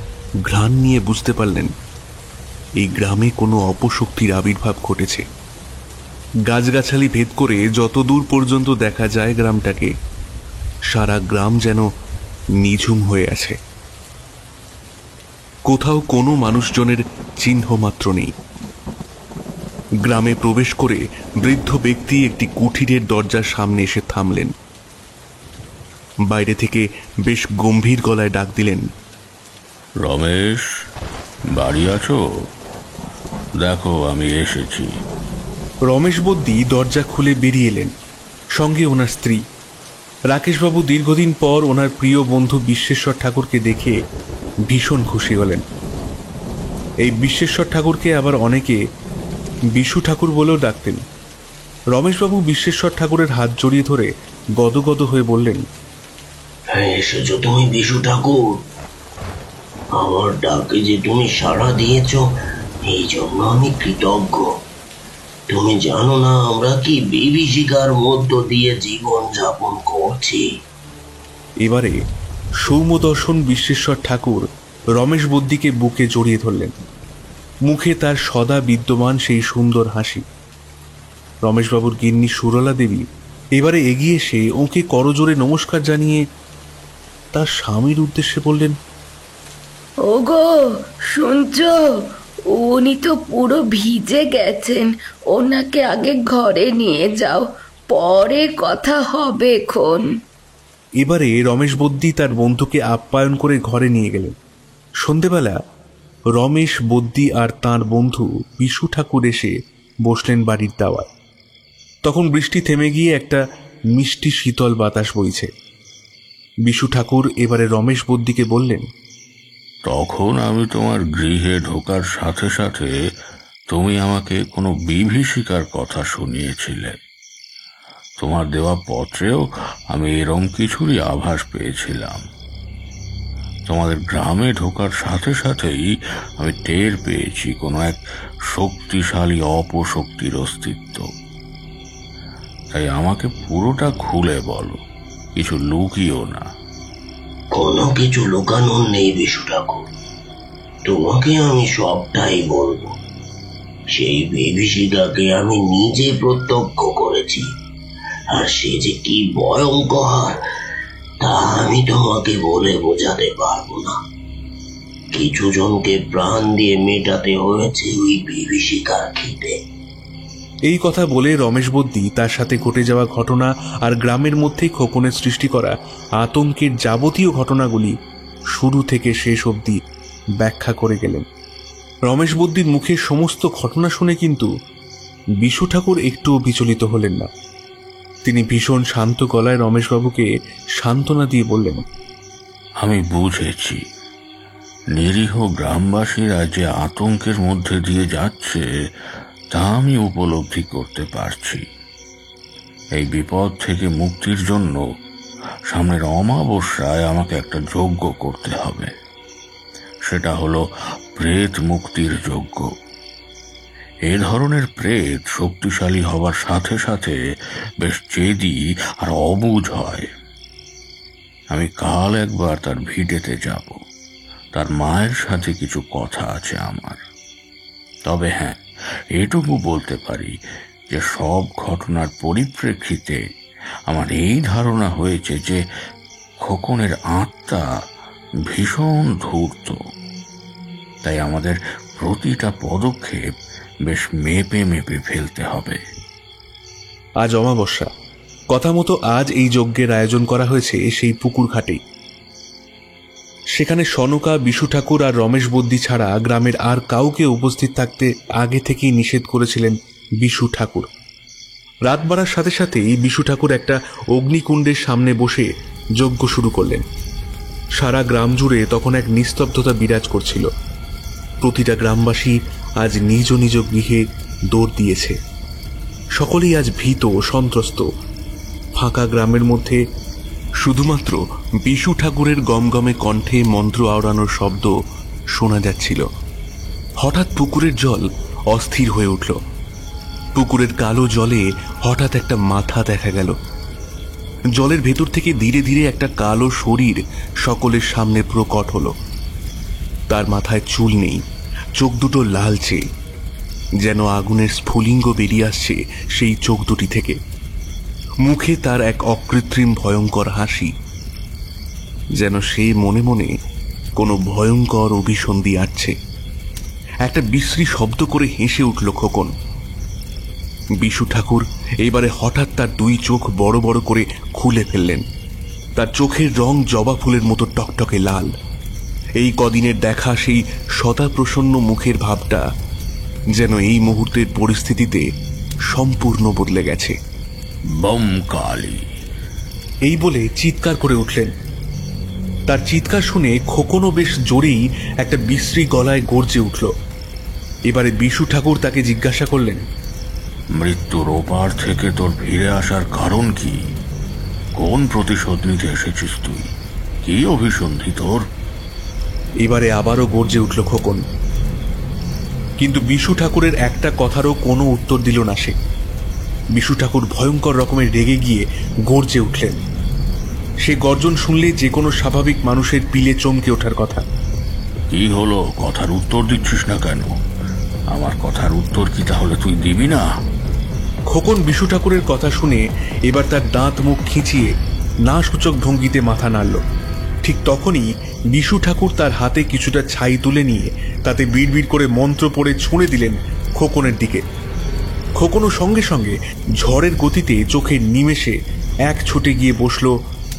ঘ্রাণ নিয়ে বুঝতে পারলেন এই গ্রামে কোনো অপশক্তির আবির্ভাব ঘটেছে। গাছগাছালি ভেদ করে যত দূর পর্যন্ত দেখা যায় গ্রামটাকে, সারা গ্রাম যেন নিঝুম হয়ে আছে। কোথাও কোনো মানুষজনের চিহ্ন মাত্র নেই। গ্রামে প্রবেশ করে বৃদ্ধ ব্যক্তি একটি কুঠিরের দরজার সামনে এসে থামলেন। বাইরে থেকে বেশ গম্ভীর গলায় ডাক দিলেন, রমেশ, বাড়ি আছো? দেখো আমি এসেছি। রমেশ বদ্দি দরজা খুলে বেরিয়ে এলেন, সঙ্গে ওনার স্ত্রী। রাকেশবাবু দীর্ঘদিন পর ওনার প্রিয় বন্ধু বিশ্বেশ্বর ঠাকুরকে দেখে ভীষণ খুশি হলেন। এই বিশ্বেশ্বর ঠাকুরকে আবার অনেকে বিশু ঠাকুর বলেও ডাকতেন। রমেশবাবু বিশ্বেশ্বর ঠাকুরের হাত জড়িয়ে ধরে গদগদ হয়ে বললেন, হ্যাঁ, এসেছো তুমি বিশু ঠাকুর। আমার ডাকে যে তুমি সাড়া দিয়েছ, এই জন্য আমি কৃতজ্ঞ। তুমি জানো না আমরা কি বিভীষিকার মধ্য দিয়ে জীবন যাপন করছি। এবারে সৌম্যদর্শন বিশ্বেশ্বর ঠাকুর রমেশ বদ্দিকে বুকে জড়িয়ে ধরলেন। মুখে তার সদা বিদ্যমান সেই সুন্দর হাসি। রমেশবাবুর গিন্নি সুরলা দেবী এবারে এগিয়ে এসে ওকে করজোরে নমস্কার জানিয়ে তার স্বামীর উদ্দেশ্যে বললেন, ওগো শুনছো, উনি তো পুরো ভিজে গেছেন, ওনাকে আগে ঘরে নিয়ে যাও, পরে কথা হবে খন। এবারে রমেশ বদ্দি তার বন্ধুকে আপ্যায়ন করে ঘরে নিয়ে গেলেন। সন্ধেবেলা রমেশ বদ্দি আর তাঁর বন্ধু বিশু ঠাকুর এসে বসলেন বাড়ির দাওয়ায়। তখন বৃষ্টি থেমে গিয়ে একটা মিষ্টি শীতল বাতাস বইছে। বিশু ঠাকুর এবারে রমেশ বদ্দিকে বললেন, তখন আমি তোমার গৃহে ঢোকার সাথে সাথে তুমি আমাকে কোনো বিভীষিকার কথা শুনিয়েছিলে। তোমার দেওয়া পত্রেও আমি এরম কিছুরই আভাস পেয়েছিলাম। তোমাদের গ্রামে ঢোকার সাথে সাথেই আমি টের পেয়েছি কোনো এক শক্তিশালী অপশক্তির অস্তিত্ব। তাই আমাকে পুরোটা খুলে বলো, কিছু লুকিও না। কোনো কিছু লুকানোর নেই বিশু ঠাকুর, তোমাকে আমি সবটাই বলবো। সেই বিভীষিকাকে আমি নিজে প্রত্যক্ষ করেছি, আর সে যে কি ভয়ঙ্কর তা আমি তোমাকে বলে বোঝাতে পারবো না। কিছু জনকে প্রাণ দিয়ে মেটাতে হয়েছে ওই বিভীষিকার খিদে। এই কথা বলে রমেশ বদ্দি তার সাথে ঘটে যাওয়া ঘটনা আর গ্রামের মধ্যেই খোকনের সৃষ্টি করা আতঙ্কের যাবতীয় ঘটনাগুলি শুরু থেকে শেষ অবধি ব্যাখ্যা করে গেলেন। রমেশ বদ্দির মুখে সমস্ত ঘটনা শুনে কিন্তু বিশু ঠাকুর একটুও বিচলিত হলেন না। তিনি ভীষণ শান্ত গলায় রমেশবাবুকে সান্ত্বনা দিয়ে বললেন, আমি বুঝেছি নিরীহ গ্রামবাসীরা যে আতঙ্কের মধ্যে দিয়ে যাচ্ছে তা আমি উপলব্ধি করতে পারছি। এই বিপদ থেকে মুক্তির জন্য সামনের অমাবস্যায় আমাকে একটা যজ্ঞ করতে হবে। সেটা হলো প্রেত মুক্তির যজ্ঞ। এ ধরনের প্রেত শক্তিশালী হবার সাথে সাথে বেশ জেদি আর অবুঝ হয়। আমি কাল একবার তার ভিটেতে যাব। তার মায়ের সাথে কিছু কথা আছে আমার। তবে হ্যাঁ, এটুকু বলতে পারি যে সব ঘটনার পরিপ্রেক্ষিতে আমার এই ধারণা হয়েছে যে খোকনের আত্মা ভীষণ ধূর্ত। তাই আমাদের প্রতিটা পদক্ষেপ বেশ মেপে মেপে ফেলতে হবে। আজ অমাবস্যা, কথা মতো আজ এই যজ্ঞের আয়োজন করা হয়েছে সেই পুকুর ঘাটেই। সেখানে সনকা, বিশু ঠাকুর আর রমেশ বদ্দি ছাড়া গ্রামের আর কাউকে উপস্থিত থাকতে আগে থেকেই নিষেধ করেছিলেন বিশু ঠাকুর। রাত বাড়ার সাথে সাথেই বিশু ঠাকুর একটা অগ্নিকুণ্ডের সামনে বসে যজ্ঞ শুরু করলেন। সারা গ্রাম জুড়ে তখন এক নিস্তব্ধতা বিরাজ করছিল। প্রতিটা গ্রামবাসী আজ নিজ নিজ গৃহে দৌড় দিয়েছে। সকলেই আজ ভীত ও সন্ত্রস্ত। ফাঁকা গ্রামের মধ্যে শুধুমাত্র বিশু ঠাকুরের গমগমে কণ্ঠে মন্ত্র আওড়ানোর শব্দ শোনা যাচ্ছিল। হঠাৎ পুকুরের জল অস্থির হয়ে উঠল। পুকুরের কালো জলে হঠাৎ একটা মাথা দেখা গেল। জলের ভেতর থেকে ধীরে ধীরে একটা কালো শরীর সকলের সামনে প্রকট হলো। তার মাথায় চুল নেই, চোখ দুটো লালচে, যেন আগুনের স্ফুলিঙ্গ বেরিয়ে আসছে সেই চোখ দুটি থেকে। মুখে তার এক অকৃত্রিম ভয়ঙ্কর হাসি, যেন সে মনে মনে কোনো ভয়ঙ্কর অভিসন্ধি আটছে। একটা বিশ্রী শব্দ করে হেসে উঠল খোকন। বিশু ঠাকুর এবারে হঠাৎ তার দুই চোখ বড় বড় করে খুলে ফেললেন। তার চোখের রং জবা ফুলের মতো টকটকে লাল। এই কদিনের দেখা সেই সদা প্রসন্ন মুখের ভাবটা যেন এই মুহূর্তের পরিস্থিতিতে সম্পূর্ণ বদলে গেছে। বম কালী, এই বলে চিৎকার করে উঠলেন। তার চিৎকার শুনে খোকনও বেশ জোরেই একটা বিশ্রী গলায় গর্জে উঠল। এবারে বিশু ঠাকুর তাকে জিজ্ঞাসা করলেন, মৃত্যুর ওপার থেকে তোর ফিরে আসার কারণ কি? কোন প্রতিশোধ নিতে এসেছিস তুই? কি অভিসন্ধি তোর? এবারে আবারও গর্জে উঠল খোকন। কিন্তু বিশু ঠাকুরের একটা কথারও কোনো উত্তর দিল না সে। বিশু ঠাকুর ভয়ঙ্কর রকমের রেগে গিয়ে গর্জে উঠলেন। সে গর্জন শুনলে যে কোনো স্বাভাবিক মানুষের পিলে চমকে ওঠার কথা। কি হলো? কথার উত্তর দিচ্ছিস না কেন? আমার কথার উত্তর কি তাহলে তুই দিবি না? খোকন বিশু ঠাকুরের কথা শুনে এবার তার দাঁত মুখ খিঁচিয়ে না সূচক ভঙ্গিতে মাথা নাড়ল। ঠিক তখনই বিশু ঠাকুর তার হাতে কিছুটা ছাই তুলে নিয়ে তাতে বিড়বিড় করে মন্ত্র পড়ে ছুঁড়ে দিলেন খোকনের দিকে। খোকনও সঙ্গে সঙ্গে ঝড়ের গতিতে চোখের নিমেষে এক ছুটে গিয়ে বসল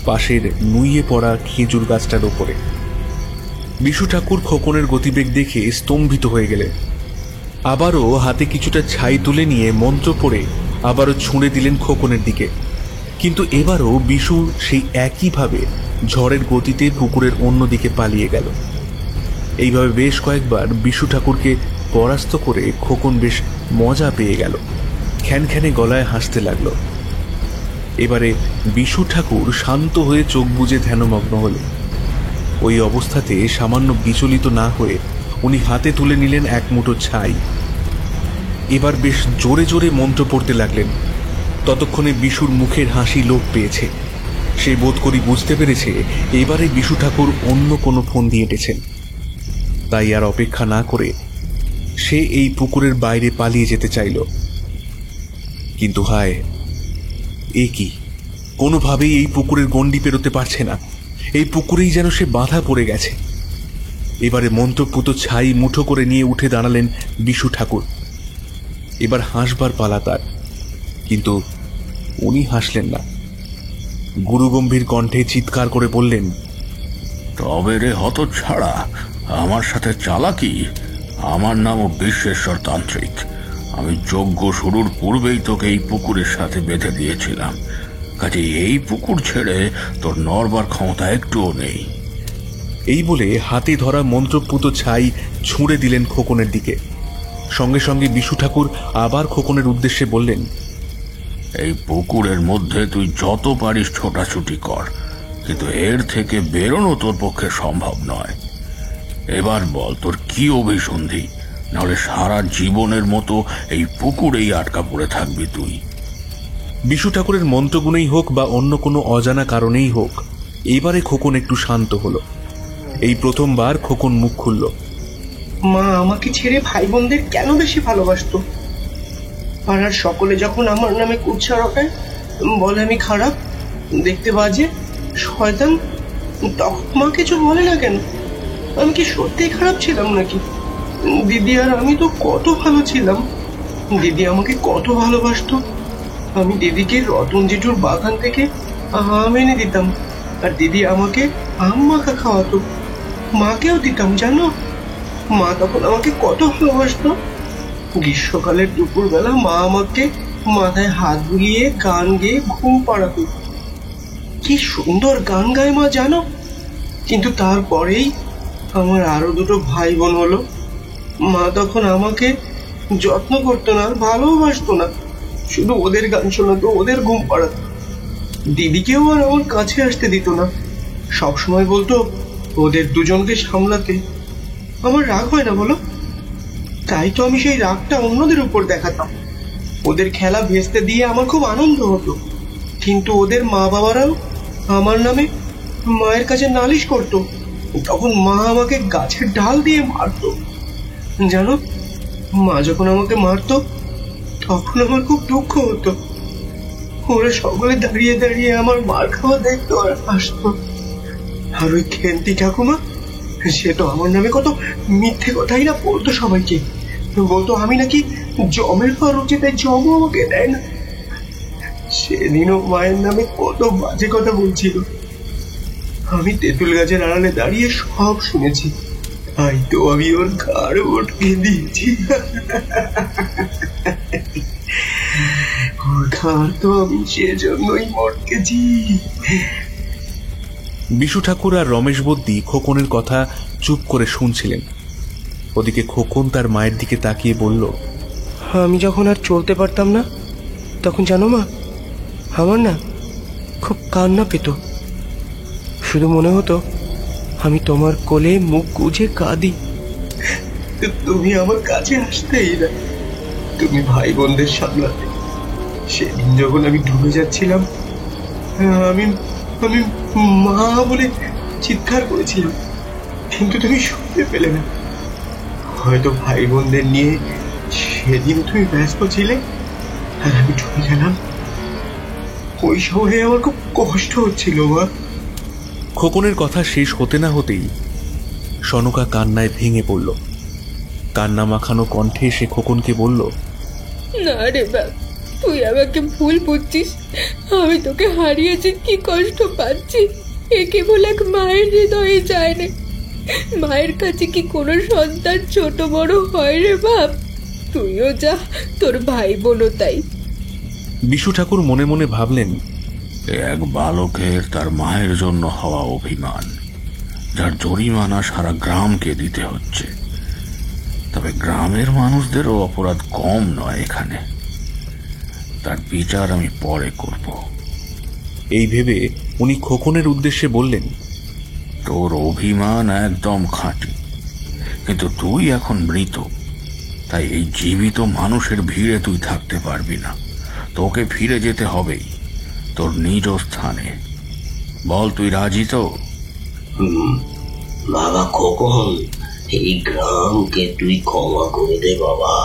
পাশের নুইয়ে পড়া খেজুর গাছটার ওপরে। বিশু ঠাকুর খোকনের গতিবেগ দেখে স্তম্ভিত হয়ে গেলেন। আবারও হাতে কিছুটা ছাই তুলে নিয়ে মন্ত্র পড়ে আবারও ছুঁড়ে দিলেন খোকনের দিকে। কিন্তু এবারও বিশু সেই একইভাবে ঝড়ের গতিতে পুকুরের অন্যদিকে পালিয়ে গেল। এইভাবে বেশ কয়েকবার বিশু ঠাকুরকে পরাস্ত করে খোকন বেশ মজা পেয়ে গেল, খ্যানখ্যানে গলায় হাসতে লাগল। এবারে বিশু ঠাকুর শান্ত হয়ে চোখ বুজে ধ্যানমগ্ন হলেন। ওই অবস্থাতে সামান্য বিচলিত না হয়ে উনি হাতে তুলে নিলেন এক মুঠো ছাই। এবার বেশ জোরে জোরে মন্ত্র পড়তে লাগলেন। ততক্ষণে বিশুর মুখের হাসি লোপ পেয়েছে। সে বোধ করি বুঝতে পেরেছে এবারে বিশু ঠাকুর অন্য কোনো ফোন দিয়ে এঁটেছেন। তাই আর অপেক্ষা না করে সে এই পুকুরের বাইরে পালিয়ে যেতে চাইল। কিন্তু হায়, এ কি! কোনোভাবেই এই পুকুরের গণ্ডি পেরোতে পারছে না। এই পুকুরেই যেন সে বাধা পড়ে গেছে। এবারে মন্ত্রপুত ছাই মুঠো করে নিয়ে উঠে দাঁড়ালেন বিশু ঠাকুর। এবার হাসবার পালা তার, কিন্তু উনি হাসলেন না। গুরুগম্ভীর কণ্ঠে চিৎকার করে বললেন, তবে রে হতচ্ছাড়া, আমার সাথে চালাকি! আমার নামও বিশ্বেশ্বর তান্ত্রিক। আমি যজ্ঞ শুরুর পূর্বেই তোকে এই পুকুরের সাথে বেঁধে দিয়েছিলাম। কাজে এই পুকুর ছেড়ে তোর নড়বার ক্ষমতা একটুও নেই। এই বলে হাতে ধরা মন্ত্রপুত ছাই ছুঁড়ে দিলেন খোকনের দিকে। সঙ্গে সঙ্গে বিশু ঠাকুর আবার খোকনের উদ্দেশ্যে বললেন, এই পুকুরের মধ্যে তুই যত পারিস ছোটাছুটি কর, কিন্তু এর থেকে বেরোনো তোর পক্ষে সম্ভব নয়। এবার বল, তোর কি অভিসন্ধি? নাহলে সারা জীবনের মতো এই পুকুরেই আটকা পড়ে থাকবি তুই। বিশু ঠাকুরের মন্ত্রগুণেই হোক বা অন্য কোনো অজানা কারণেই হোক, এবারে খোকন একটু শান্ত হলো। এই প্রথমবার খোকন মুখ খুলল। মা আমাকে ছেড়ে ভাই বোনদের কেন বেশি ভালোবাসতো? পাড়ার সকলে যখন আমার নামে কুৎসা রটায়, বলে আমি খারাপ, দেখতে বাজে, শয়তান, তখন মা কিছু বলে না কেন? আমি কি সত্যি খারাপ ছিলাম নাকি? দিদি আর আমি তো কত ভালো ছিলাম। দিদি আমাকে কত ভালোবাসতো। আমি দিদিকে রতন জেঠুর বাগান থেকে আম এনে দিতাম, আর দিদি আমাকে আম মাখা খাওয়াতো। মাকেও দিতাম, জানো? মা তখন আমাকে কত ভালোবাসতো। গ্রীষ্মকালের দুপুর বেলা মা আমাকে মাথায় হাত বুলিয়ে গান গেয়ে ঘুম পাড়াতো। কি সুন্দর গান গায় মা, জানো? কিন্তু তারপরেই আমার আরো দুটো ভাই বোন হলো। মা তখন আমাকে যত্ন করতো না, ভালোবাসতো না, শুধু ওদের গান শোনাতো, ওদের ঘুম পাড়াতো। দিদিকেও আর আমার কাছে আসতে দিত না। সবসময় বলতো ওদের দুজনকে সামলাতে। আমার রাগ হয় না বলো? তাই তো আমি সেই রাগটা অন্যদের উপর দেখাতাম। ওদের খেলা ভেস্তে দিয়ে আমার খুব আনন্দ হতো। কিন্তু ওদের মা বাবারাও আমার নামে মায়ের কাছে নালিশ করতো। তখন মা আমাকে গাছের ডাল দিয়ে মারতো। জানো, মা যখন আমাকে মারতো তখন আমার খুব দুঃখ হতো। ওরা সকলে দাঁড়িয়ে দাঁড়িয়ে আমার মার খাওয়া দেখতো আর হাসতো। আর ওই খেন্তি ঠাকুমা, সে তো আমার নামে কত মিথ্যে কথাই না বলতো সবাইকে। বলতো আমি নাকি জমের পর রুচি, তাই জমও আমাকে দেয় না। সেদিনও মায়ের নামে কত বাজে কথা বলছিল। আমি তেঁতুল গাছের আড়ালে দাঁড়িয়ে সব শুনেছি। তাই তো আমি ওর ঘাড় উটকে দিয়েছি। ওর ঘাড় তো আমি সেজন্যই মটকেছি। বিশু ঠাকুর আর রমেশ বদ্দি খোকনের কথা চুপ করে শুনছিলেন। ওদিকে খোকন তার মায়ের দিকে তাকিয়ে বলল, আমি যখন আর চলতে পারতাম না, তখন জানো মা, আমার না খুব কান্না পেত। শুধু মনে হতো আমি তোমার কোলে মুখ গুজে কাঁদি। তুমি আমার কাছে আসতেই না, তুমি ভাই বোনদের সামলাতে। সেদিন যখন আমি ডুবে যাচ্ছিলাম, আমি আমি মা বলে চিৎকার করেছিলাম, কিন্তু তুমি শুনতে পেলে না। হয়তো ভাই বোনদের নিয়ে সেদিন তুমি ব্যস্ত ছিলে, আর আমি ডুবে গেলাম। ওই সময় আমার খুব কষ্ট হচ্ছিল মা। খোকনের কথা শেষ হতে না হতেই সনকা কান্নায় ভেঙে পড়ল। কান্না মাখানো কণ্ঠে সে খোকনকে বলল, না রে বাপ, তুই আমাকে ভুল বুঝছিস। আমি তোকে হারিয়েছি, কি কষ্ট পাচ্ছি এ কেবল এক মায়ের হৃদয়ে যায় না। মায়ের কাছে কি কোনো সন্তান ছোট বড় হয় রে বাপ? তুইও যা, তোর ভাই বোনও তাই। বিশু ঠাকুর মনে মনে ভাবলেন, এক বালকের তার মায়ের জন্য হওয়া অভিমান, যার জরিমানা সারা গ্রামকে দিতে হচ্ছে। তবে গ্রামের মানুষদেরও অপরাধ কম নয় এখানে। তার বিচার আমি পরে করব। এই ভেবে উনি খোকনের উদ্দেশ্যে বললেন, তোর অভিমান একদম খাঁটি, কিন্তু তুই এখন মৃত, তাই এই জীবিত মানুষের ভিড়ে তুই থাকতে পারবি না। তোকে ফিরে যেতে হবেই তোর নিজ স্থানে। বল, তুই রাজি তো? বাবা খোকন, এই গ্রামকে তুই ক্ষমা করে দে বাবা।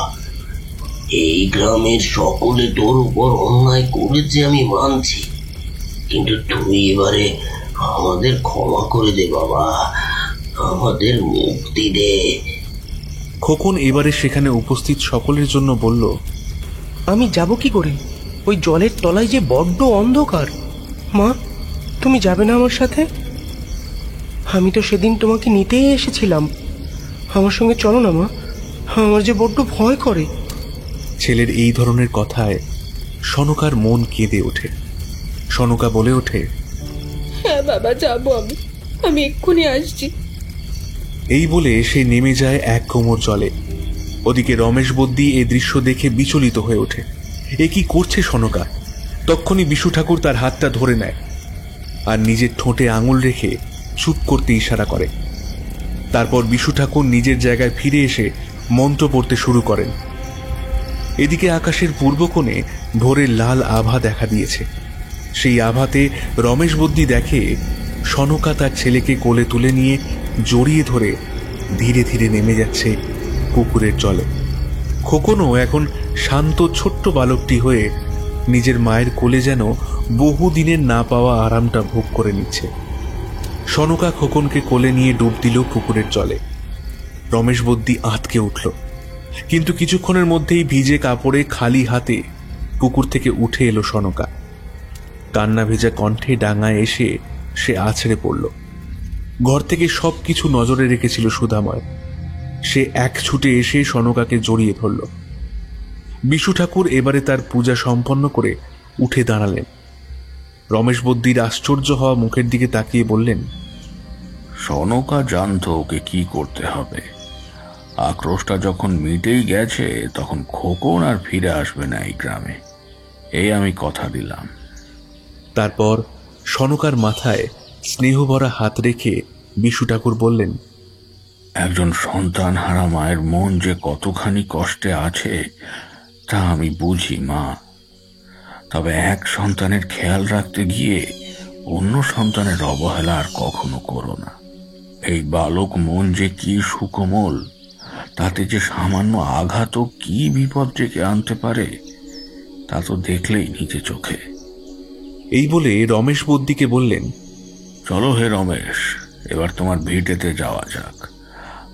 এই গ্রামের সকলে তোর উপর অন্যায় করেছে আমি মানছি, কিন্তু তুই এবারে আমাদের ক্ষমা করে দে বাবা, আমাদের মুক্তি দে। খোকন এবারে সেখানে উপস্থিত সকলের জন্য বলল, আমি যাব কি করে? ওই জলের তলায় যে বড্ড অন্ধকার। মা, তুমি যাবে না আমার সাথে? আমি তো সেদিন তোমাকে নিতেই এসেছিলাম। আমার সঙ্গে চলো না মা, আমার যে বড্ড ভয় করে। ছেলের এই ধরনের কথায় সনকার মন কেঁদে ওঠে। সনকা বলে ওঠে, হ্যাঁ বাবা, যাবো আমি এক্ষুনি আসছি। এই বলে সে নেমে যায় এক কোমর জলে। ওদিকে রমেশ বদ্যি এই দৃশ্য দেখে বিচলিত হয়ে ওঠে। এ কি করছে সনকা? তক্ষুনি বিশু ঠাকুর তার হাতটা ধরে নেয় আর নিজের ঠোঁটে আঙুল রেখে চুপ করতে ইশারা করে। তারপর বিশু ঠাকুর নিজের জায়গায় ফিরে এসে মন্ত্র পড়তে শুরু করেন। এদিকে আকাশের পূর্ব কোণে ভোরের লাল আভা দেখা দিয়েছে। সেই আভাতে রমেশ বদ্যি দেখে সনকা তার ছেলেকে কোলে তুলে নিয়ে জড়িয়ে ধরে ধীরে ধীরে নেমে যাচ্ছে পুকুরের জলে। খোকনও এখন শান্ত ছোট্ট বালকটি হয়ে নিজের মায়ের কোলে যেন বহুদিনের না পাওয়া আরামটা ভোগ করে নিচ্ছে। সনকা খোকনকে কোলে নিয়ে ডুব দিল পুকুরের জলে। রমেশ বদ্যি আঁতকে উঠল, কিন্তু কিছুক্ষণের মধ্যেই ভিজে কাপড়ে খালি হাতে পুকুর থেকে উঠে এলো সনকা। কান্না ভেজা কণ্ঠে ডাঙায় এসে সে আছড়ে পড়ল। ঘর থেকে সবকিছু নজরে রেখেছিল সুধাময়। সে এক ছুটে এসে সনকাকে জড়িয়ে ধরল। বিশু ঠাকুর এবারে তার পূজা সম্পন্ন করে উঠে দাঁড়ালেন। রমেশ বদ্যির আশ্চর্য হওয়া মুখের দিকে তাকিয়ে বললেন, সনকা জানতো ওকে কি করতে হবে। আক্রোশটা যখন মিটেই গেছে, তখন খোকন আর ফিরে আসবে না এই গ্রামে, এই আমি কথা দিলাম। তারপর সনকার মাথায় স্নেহভরা হাত রেখে বিশু ঠাকুর বললেন, একজন সন্তান হারা মায়ের মন যে কতখানি কষ্টে আছে তা আমি বুঝি মা। তবে এক সন্তানের খেয়াল রাখতে গিয়ে অন্য সন্তানের অবহেলা আর কখনো করো না। এই বালক মন যে কি সুকোমল, তাতে যে সামান্য আঘাতও কি বিপদ ডেকে আনতে পারে তা তো দেখলেই নিজে চোখে। এই বলে রমেশ বদ্যিকে বললেন, চলো হে রমেশ, এবার তোমার ভিটেতে যাওয়া যাক।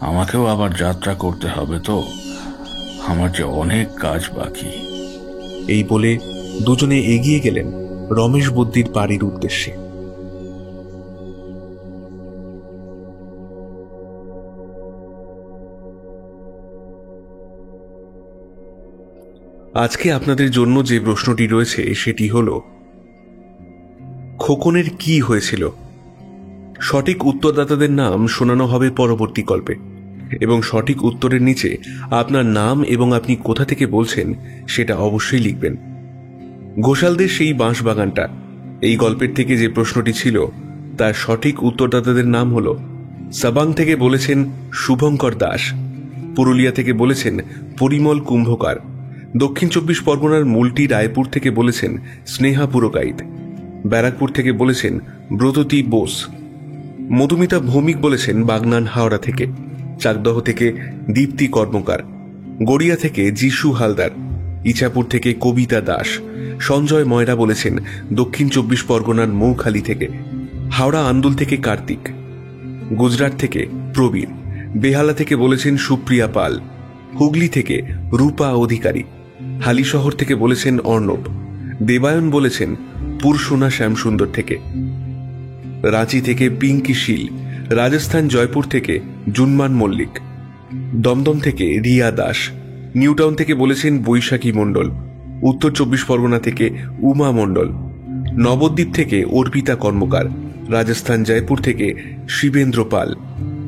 আমাকেও আবার যাত্রা করতে হবে তো, আমার যে অনেক কাজ বাকি। এই বলে দুজনে এগিয়ে গেলেন রমেশ বদ্যির বাড়ির উদ্দেশ্যে। আজকে আপনাদের জন্য যে প্রশ্নটি রয়েছে সেটি হল, খোকনের কি হয়েছিল? সঠিক উত্তরদাতাদের নাম শোনানো হবে পরবর্তী গল্পে। এবং সঠিক উত্তরের নিচে আপনার নাম এবং আপনি কোথা থেকে বলছেন সেটা অবশ্যই লিখবেন। ঘোষালদের সেই বাঁশবাগানটা, এই গল্পের থেকে যে প্রশ্নটি ছিল তার সঠিক উত্তরদাতাদের নাম হল সাবাং থেকে বলেছেন শুভঙ্কর দাস, পুরুলিয়া থেকে বলেছেন পরিমল কুম্ভকার, দক্ষিণ 24 পরগনার মুলটি রায়পুর থেকে বলেছেন স্নেহা পুরকাইত, ব্যারাকপুর থেকে বলেছেন ব্রততী বোস, মধুমিতা ভৌমিক বলেছেন বাগনান হাওড়া থেকে, চাকদহ থেকে দীপ্তি কর্মকার, গড়িয়া থেকে যিশু হালদার, ইছাপুর থেকে কবিতা দাস, সঞ্জয় ময়রা বলেছেন দক্ষিণ 24 পরগনার মৌখালী থেকে, হাওড়া আন্দুল থেকে কার্তিক, গুজরাট থেকে প্রবীর, বেহালা থেকে বলেছেন সুপ্রিয়া পাল, হুগলি থেকে রূপা অধিকারী, হালিশহর থেকে বলেছেন অর্ণব, দেবায়ন বলেছেন পুরসোনা শ্যামসুন্দর থেকে, রাঁচি থেকে পিঙ্কি শীল, রাজস্থান জয়পুর থেকে জুনমান মল্লিক, দমদম থেকে রিয়া দাস, নিউটাউন থেকে বলেছেন বৈশাখী মণ্ডল, উত্তর 24 পরগনা থেকে উমা মণ্ডল, নবদ্বীপ থেকে অর্পিতা কর্মকার, রাজস্থান জয়পুর থেকে শিবেন্দ্র পাল,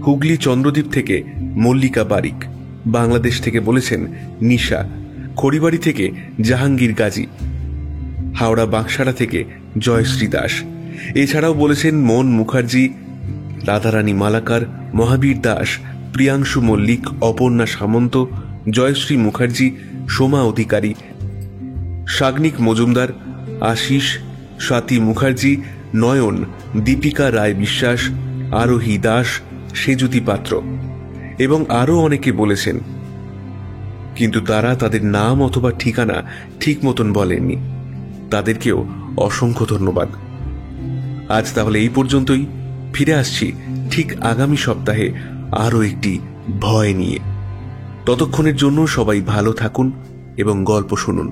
হুগলি চন্দ্রদ্বীপ থেকে মল্লিকা বারিক, বাংলাদেশ থেকে বলেছেন নিশা, খড়িবাড়ি থেকে জাহাঙ্গীর গাজী, হাওড়া বাঁকসাড়া থেকে জয়শ্রী দাস, এছাড়াও বলেছেন মন মুখার্জি, রাধারানী মালাকার, মহাবীর দাস, প্রিয়াংশু মল্লিক, অপর্ণা সামন্ত, জয়শ্রী মুখার্জি, সোমা অধিকারী, সাগ্নিক মজুমদার, আশিস, স্বাতী মুখার্জি, নয়ন, দীপিকা রায় বিশ্বাস, আরোহী দাস, সেজুতি পাত্র এবং আরও অনেকে বলেছেন, কিন্তু তারা তাদের নাম অথবা ঠিকানা ঠিক মতন বলেননি। তাদেরকেও অসংখ্য ধন্যবাদ। আজ তাহলে এই পর্যন্তই। ফিরে আসছি ঠিক আগামী সপ্তাহে আরও একটি ভয় নিয়ে। ততক্ষণের জন্য সবাই ভালো থাকুন এবং গল্প শুনুন।